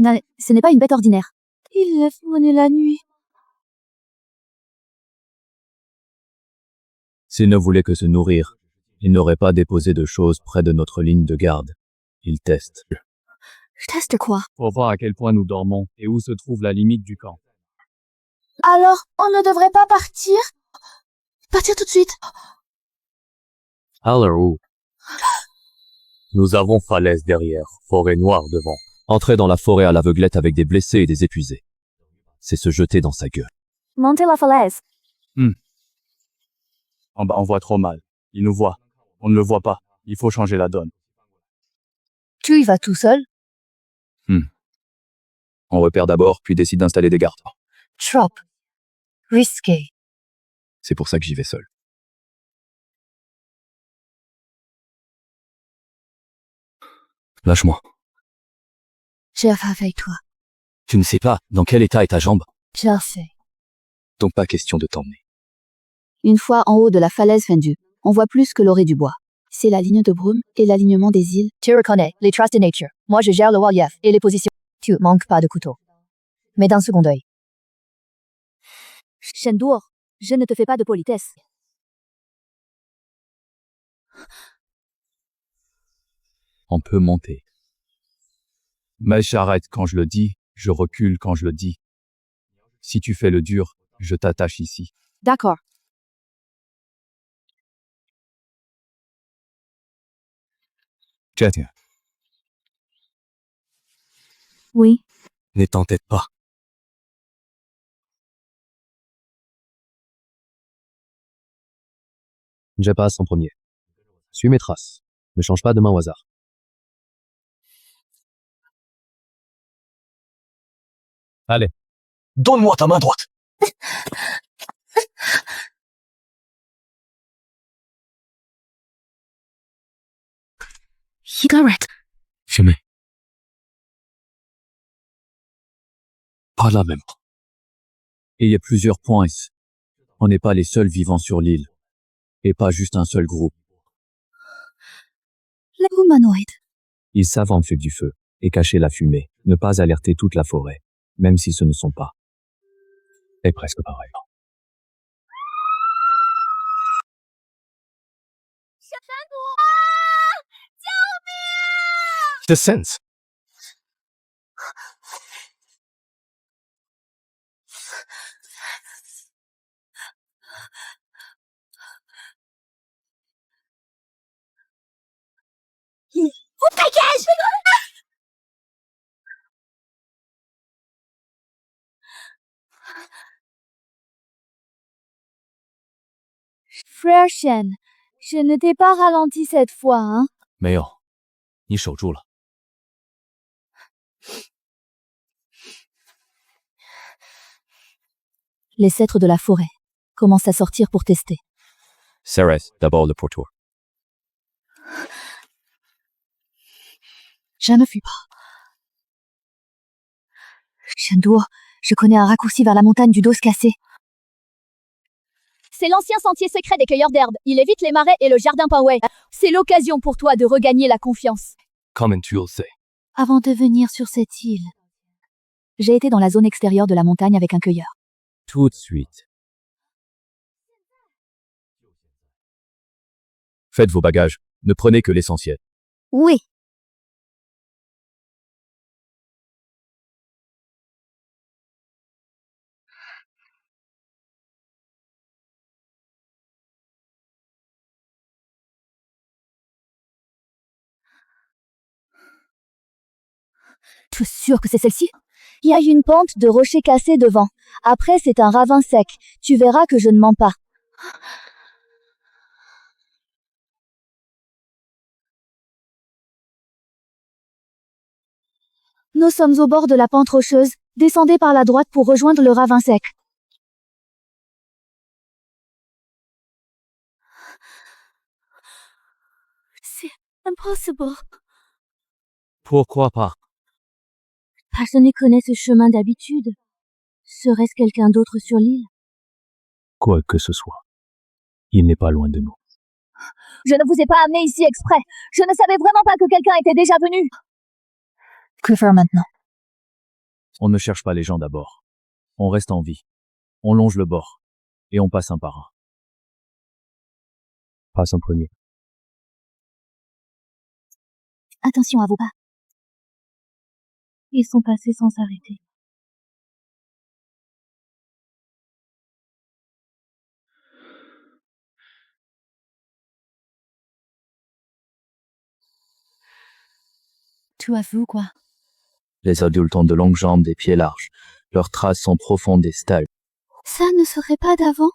Non, ce n'est pas une bête ordinaire. Il laisse mener la nuit. S'il ne voulait que se nourrir, il n'aurait pas déposé de choses près de notre ligne de garde. Il teste. Je teste quoi? Pour voir à quel point nous dormons et où se trouve la limite du camp. Alors, on ne devrait pas partir? Partir tout de suite? Alors où? Nous avons falaise derrière, forêt noire devant. Entrer dans la forêt à l'aveuglette avec des blessés et des épuisés. C'est se jeter dans sa gueule. Montez la falaise. En bas, on voit trop mal. Il nous voit. On ne le voit pas. Il faut changer la donne. Tu y vas tout seul? On repère d'abord, puis décide d'installer des gardes. Trop. Risqué. C'est pour ça que j'y vais seul. Lâche-moi. Je vais avec toi. Tu ne sais pas dans quel état est ta jambe. Je sais. Donc pas question de t'emmener. Une fois en haut de la falaise fendue, on voit plus que l'orée du bois. C'est la ligne de brume et l'alignement des îles. Tu reconnais les traces de nature. Moi, je gère le relief et les positions. Tu manques pas de couteau. Mais d'un second œil. Shendur, je ne te fais pas de politesse. On peut monter. Mais j'arrête quand je le dis, je recule quand je le dis. Si tu fais le dur, je t'attache ici. D'accord. Tiens. Oui. Ne t'entête pas. Je passe en premier. Suis mes traces. Ne change pas de main au hasard. Allez. Donne-moi ta main droite. Cigarette. Fumez. Pas la même. Et il y a plusieurs points. On n'est pas les seuls vivants sur l'île. Et pas juste un seul groupe. Les humanoïdes. Ils savent enfuir du feu et cacher la fumée, ne pas alerter toute la forêt, même si ce ne sont pas. C'est presque pareil. The sense. Au package! Frère Shen, je ne t'ai pas ralenti cette fois, hein? 没有，你守住了。 Les cèdres de la forêt commencent à sortir pour tester. Ceres, d'abord le pourtour. Je ne fuis pas. Shendur, je connais un raccourci vers la montagne du dos cassé. C'est l'ancien sentier secret des cueilleurs d'herbes. Il évite les marais et le jardin Poway. C'est l'occasion pour toi de regagner la confiance. Comme tu le sais. Avant de venir sur cette île, j'ai été dans la zone extérieure de la montagne avec un cueilleur. Tout de suite. Faites vos bagages. Ne prenez que l'essentiel. Oui. Tu es sûr que c'est celle-ci? Il y a une pente de rochers cassés devant. Après, c'est un ravin sec. Tu verras que je ne mens pas. Nous sommes au bord de la pente rocheuse. Descendez par la droite pour rejoindre le ravin sec. C'est impossible. Pourquoi pas? Personne ne connaît ce chemin d'habitude. Serait-ce quelqu'un d'autre sur l'île? Quoi que ce soit, il n'est pas loin de nous. Je ne vous ai pas amené ici exprès. Je ne savais vraiment pas que quelqu'un était déjà venu. Que faire maintenant? On ne cherche pas les gens d'abord. On reste en vie. On longe le bord. Et on passe un par un. Passe en premier. Attention à vos pas. Ils sont passés sans s'arrêter. Tu as vu quoi? Les adultes ont de longues jambes, des pieds larges. Leurs traces sont profondes et stables. Ça ne serait pas d'avant?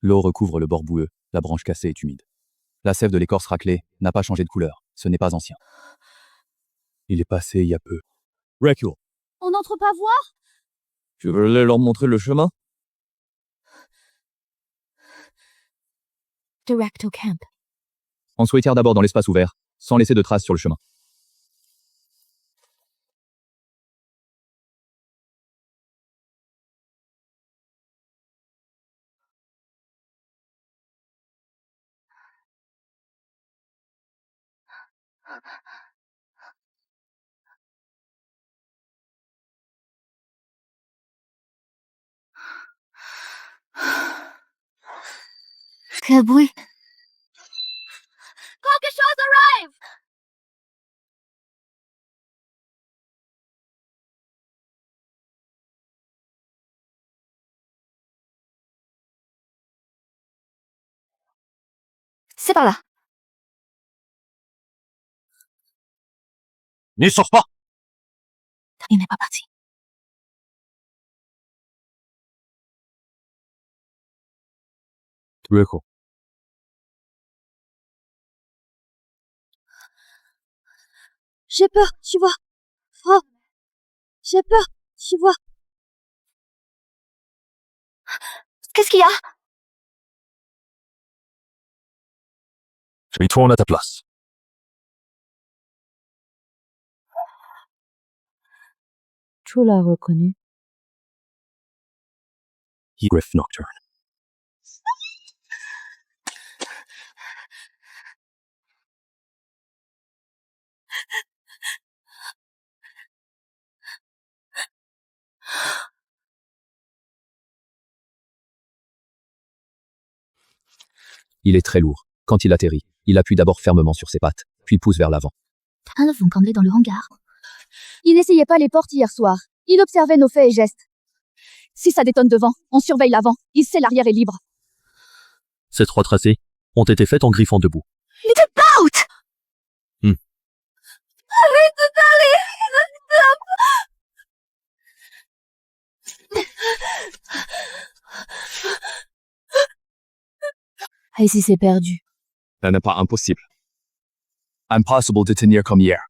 L'eau recouvre le bord boueux, la branche cassée est humide. La sève de l'écorce raclée n'a pas changé de couleur, ce n'est pas ancien. Il est passé il y a peu. Recule. On n'entre pas voir? Tu veux leur montrer le chemin? Direct au camp. On souhaitire d'abord dans l'espace ouvert, sans laisser de traces sur le chemin. Quel bruit! Quelque chose arrive! C'est par là. Ne sors pas! Il n'est pas parti. Recule. J'ai peur, tu vois. Oh. J'ai peur, tu vois. Qu'est-ce qu'il y a? Je retourne à ta place. Tu l'as reconnu. Griff Nocturne. Il est très lourd. Quand il atterrit, il appuie d'abord fermement sur ses pattes, puis pousse vers l'avant. Ils vont camper dans le hangar. Il n'essayait pas les portes hier soir. Il observait nos faits et gestes. Si ça détonne devant, on surveille l'avant. Il sait l'arrière est libre. Ces 3 tracés ont été faits en griffant debout. Little bout! Arrête de parler! Et si c'est perdu? Ça n'est pas impossible. Impossible de tenir comme hier.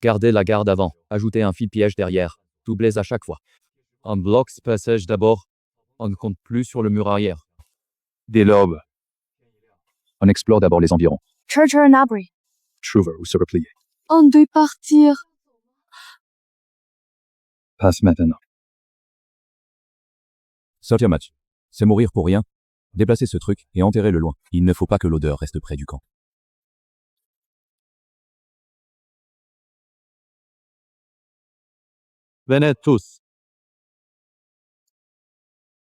Gardez la garde avant, ajoutez un fil piège derrière, doublez à chaque fois. On bloque ce passage d'abord, on ne compte plus sur le mur arrière. Des lobes. On explore d'abord les environs. Chercher un abri. Trouver ou se replier. On doit partir. Passe maintenant. Sortir match. C'est mourir pour rien. Déplacez ce truc et enterrez-le loin. Il ne faut pas que l'odeur reste près du camp. Venez tous.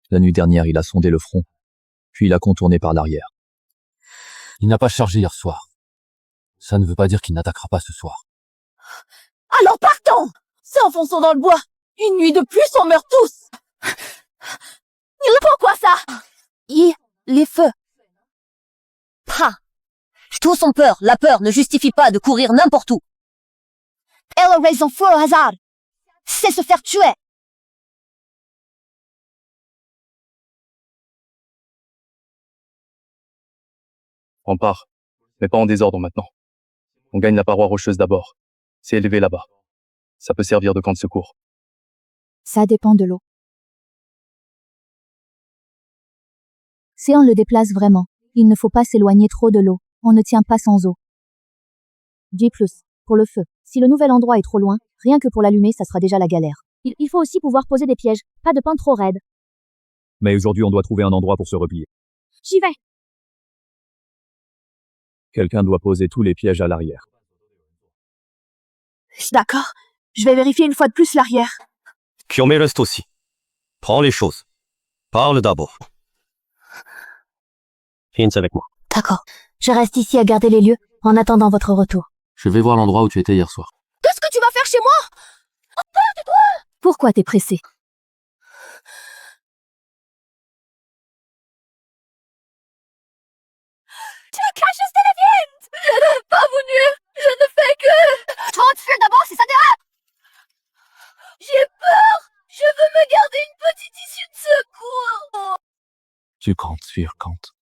La nuit dernière, il a sondé le front, puis il a contourné par l'arrière. Il n'a pas chargé hier soir. Ça ne veut pas dire qu'il n'attaquera pas ce soir. Alors partons! S'enfonçons dans le bois! Une nuit de plus, on meurt tous! Pourquoi ça? Les feux. Pas. Tous ont peur. La peur ne justifie pas de courir n'importe où. Elle a raison, fou au hasard. C'est se faire tuer. On part, mais pas en désordre maintenant. On gagne la paroi rocheuse d'abord. C'est élevé là-bas. Ça peut servir de camp de secours. Ça dépend de l'eau. Si on le déplace vraiment, il ne faut pas s'éloigner trop de l'eau. On ne tient pas sans eau. J+, pour le feu. Si le nouvel endroit est trop loin, rien que pour l'allumer, ça sera déjà la galère. Il faut aussi pouvoir poser des pièges, pas de pain trop raide. Mais aujourd'hui, on doit trouver un endroit pour se replier. J'y vais. Quelqu'un doit poser tous les pièges à l'arrière. D'accord. Je vais vérifier une fois de plus l'arrière. Kyomé reste aussi. Prends les choses. Parle d'abord. Viens avec moi. D'accord. Je reste ici à garder les lieux, en attendant votre retour. Je vais voir l'endroit où tu étais hier soir. Qu'est-ce que tu vas faire chez moi? Pourquoi t'es pressé? Tu as caché Stélévienne! Je n'ai pas voulu! Je ne fais que... Toi, fuir d'abord, c'est ça dérape! J'ai peur! Je veux me garder une petite issue de secours! Tu comptes fuir quand?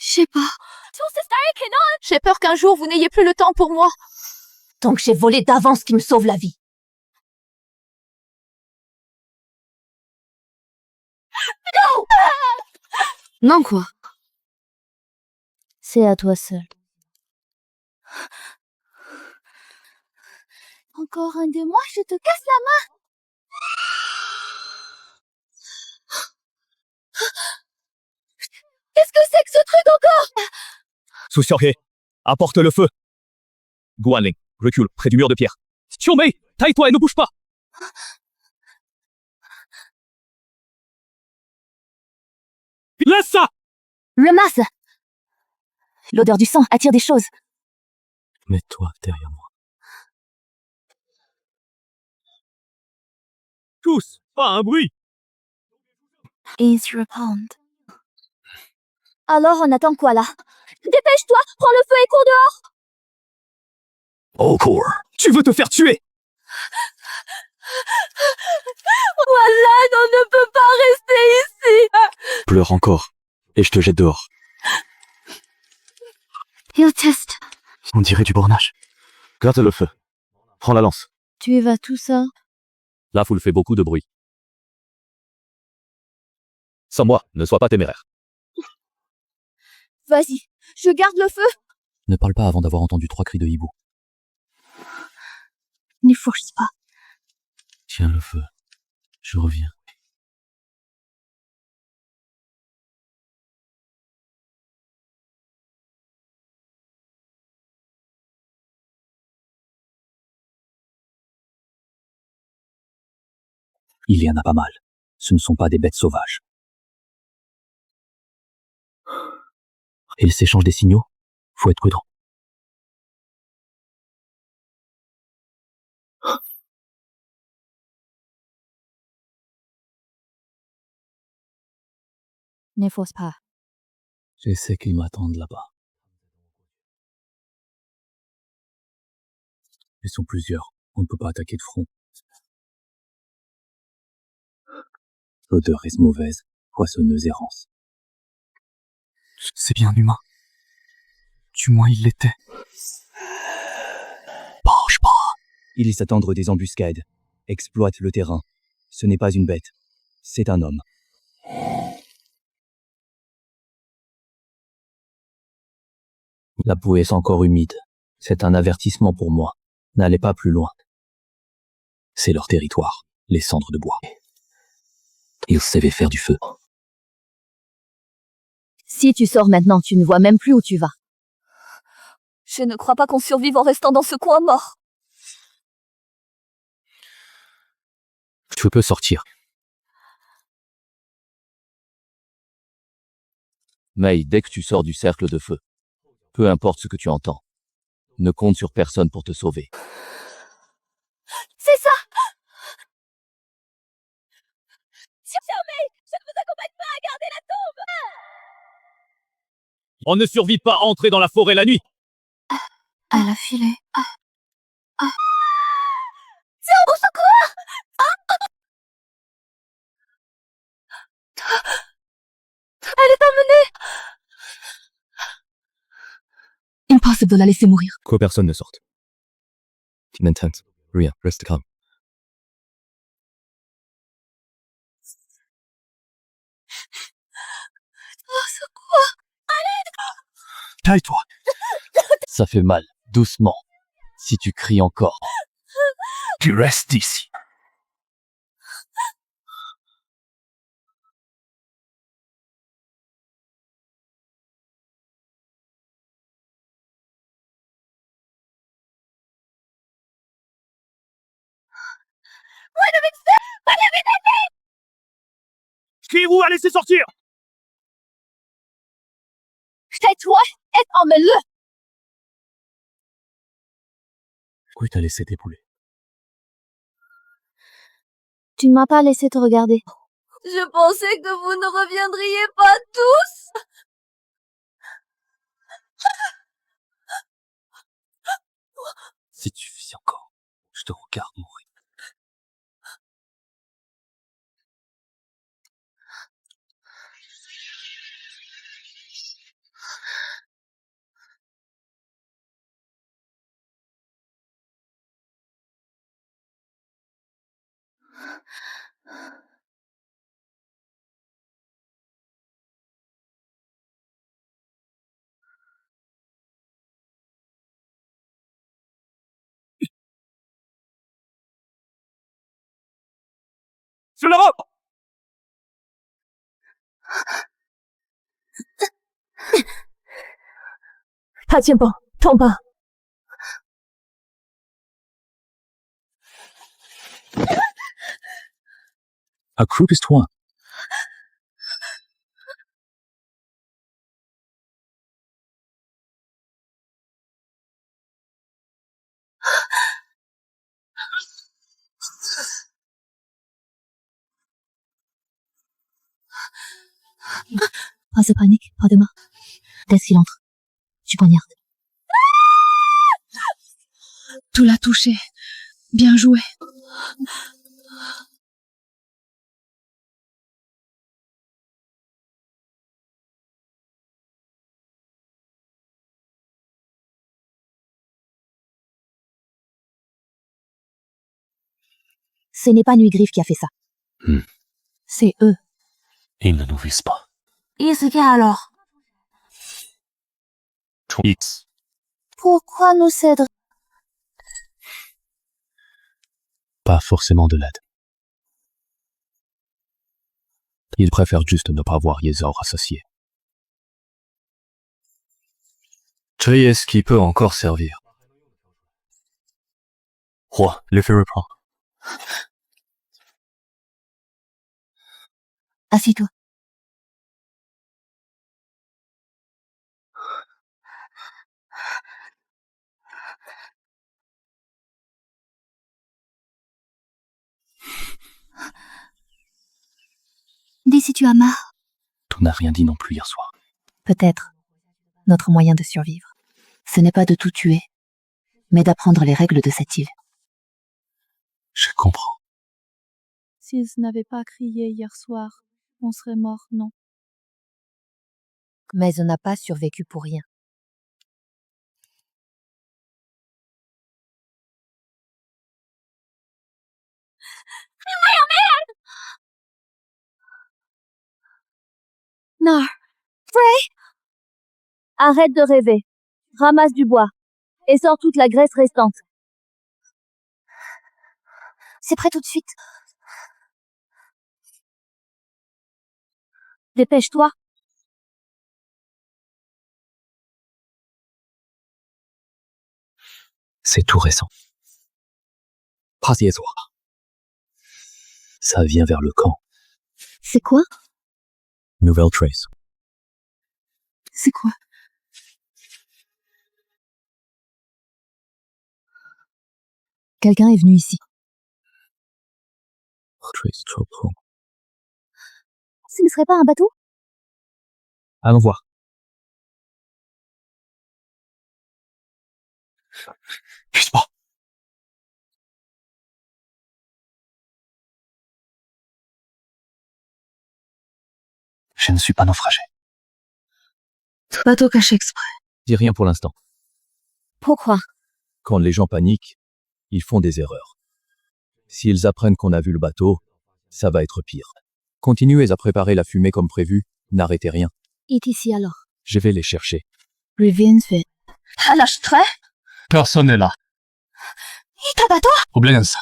Je sais pas. J'ai peur qu'un jour vous n'ayez plus le temps pour moi. Donc j'ai volé d'avance ce qui me sauve la vie. Non! Non quoi? C'est à toi seul. Encore un de moi, je te casse la main! Qu'est-ce que c'est que ce truc encore? Susurré, apporte le feu. Guanling, recule près du mur de pierre. Xiaomei, taille-toi et ne bouge pas. Laisse ça! Ramasse! L'odeur du sang attire des choses. Mets-toi derrière moi. Tous, pas un bruit. Ease répond. Alors on attend quoi là? Dépêche-toi, prends le feu et cours dehors! Au cours. Tu veux te faire tuer? Voilà, on ne peut pas rester ici! Pleure encore, et je te jette dehors. Il teste. On dirait du bornage. Garde le feu. Prends la lance. Tu y vas tout ça? La foule fait beaucoup de bruit. Sans moi, ne sois pas téméraire. Vas-y, je garde le feu! Ne parle pas avant d'avoir entendu 3 cris de hibou. Ne force pas. Tiens le feu. Je reviens. Il y en a pas mal. Ce ne sont pas des bêtes sauvages. Ils s'échangent des signaux. Faut être prudent. Ne force pas. Je sais qu'ils m'attendent là-bas. Ils sont plusieurs. On ne peut pas attaquer de front. L'odeur est mauvaise, poissonneuse et rance. C'est bien humain. Du moins il l'était. Penche pas. Ils attendent des embuscades, exploitent le terrain. Ce n'est pas une bête, c'est un homme. La bouée est encore humide. C'est un avertissement pour moi. N'allez pas plus loin. C'est leur territoire, les cendres de bois. Ils savaient faire du feu. Si tu sors maintenant, tu ne vois même plus où tu vas. Je ne crois pas qu'on survive en restant dans ce coin mort. Tu peux sortir. Mei, dès que tu sors du cercle de feu, peu importe ce que tu entends, ne compte sur personne pour te sauver. C'est ça! Xiaomei, je ne vous accompagne pas à garder la tombe! On ne survit pas à entrer dans la forêt la nuit. Elle a filé. Au secours! Elle est emmenée! Impossible de la laisser mourir. Que personne ne sorte. N'intent. Rien, reste calme. Au secours! Allez! Taille-toi. Ça fait mal, doucement. Si tu cries encore. Tu restes ici. Qui vous a laissé sortir? Tais-toi et emmène-le. Pourquoi t'as laissé débouler? Tu ne m'as pas laissé te regarder. Je pensais que vous ne reviendriez pas tous. Si tu vis encore, je te regarde mourir. Sur l'Europe! Pas tiens bon, tombe pas. Accroupis-toi. Pas de panique, pas de marre. Dès qu'il entre, tu poignardes. Tu l'as touché. Bien joué. Ce n'est pas Nuit Griffe qui a fait ça. C'est eux. Ils ne nous visent pas. Et ce qu'est alors? X. Pourquoi nous céder? Pas forcément de l'aide. Ils préfèrent juste ne pas voir Yézor associé. Trieste qui peut encore servir. Roi, l'effet reprend. Assis-toi. Dis si tu as marre. Tu n'as rien dit non plus hier soir. Peut-être notre moyen de survivre. Ce n'est pas de tout tuer, mais d'apprendre les règles de cette île. Je comprends. S'ils n'avaient pas crié hier soir, on serait mort, non? Mais on n'a pas survécu pour rien. Non. Frey! Arrête de rêver. Ramasse du bois. Et sors toute la graisse restante. C'est prêt tout de suite. Dépêche-toi. C'est tout récent. Pas hier soir. Ça vient vers le camp. C'est quoi? Nouvelle trace. C'est quoi? Quelqu'un est venu ici. Trace trop long. Ce ne serait pas un bateau? Allons voir. Puisse pas. Je ne suis pas naufragé. Bateau caché exprès. Dis rien pour l'instant. Pourquoi? Quand les gens paniquent, ils font des erreurs. S'ils apprennent qu'on a vu le bateau, ça va être pire. Continuez à préparer la fumée comme prévu, n'arrêtez rien. Il est ici alors. Je vais les chercher. Reviens fait. Lâche-toi. Personne n'est là. Il t'a bateau? Oubliez ça.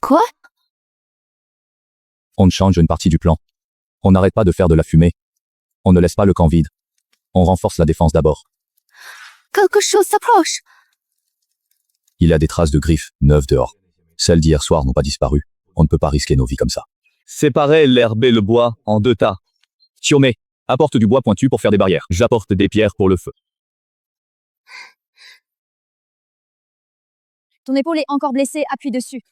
Quoi? On change une partie du plan. On n'arrête pas de faire de la fumée. On ne laisse pas le camp vide. On renforce la défense d'abord. Quelque chose s'approche. Il y a des traces de griffes, neuves dehors. Celles d'hier soir n'ont pas disparu. On ne peut pas risquer nos vies comme ça. Séparez l'herbe et le bois en 2 tas. Chiomé, apporte du bois pointu pour faire des barrières. J'apporte des pierres pour le feu. Ton épaule est encore blessée, appuie dessus.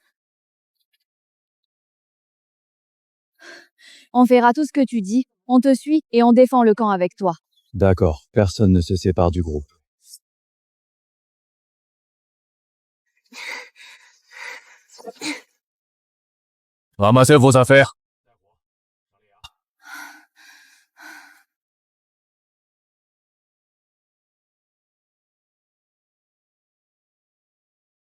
On fera tout ce que tu dis, on te suit et on défend le camp avec toi. D'accord, personne ne se sépare du groupe. Ramassez vos affaires.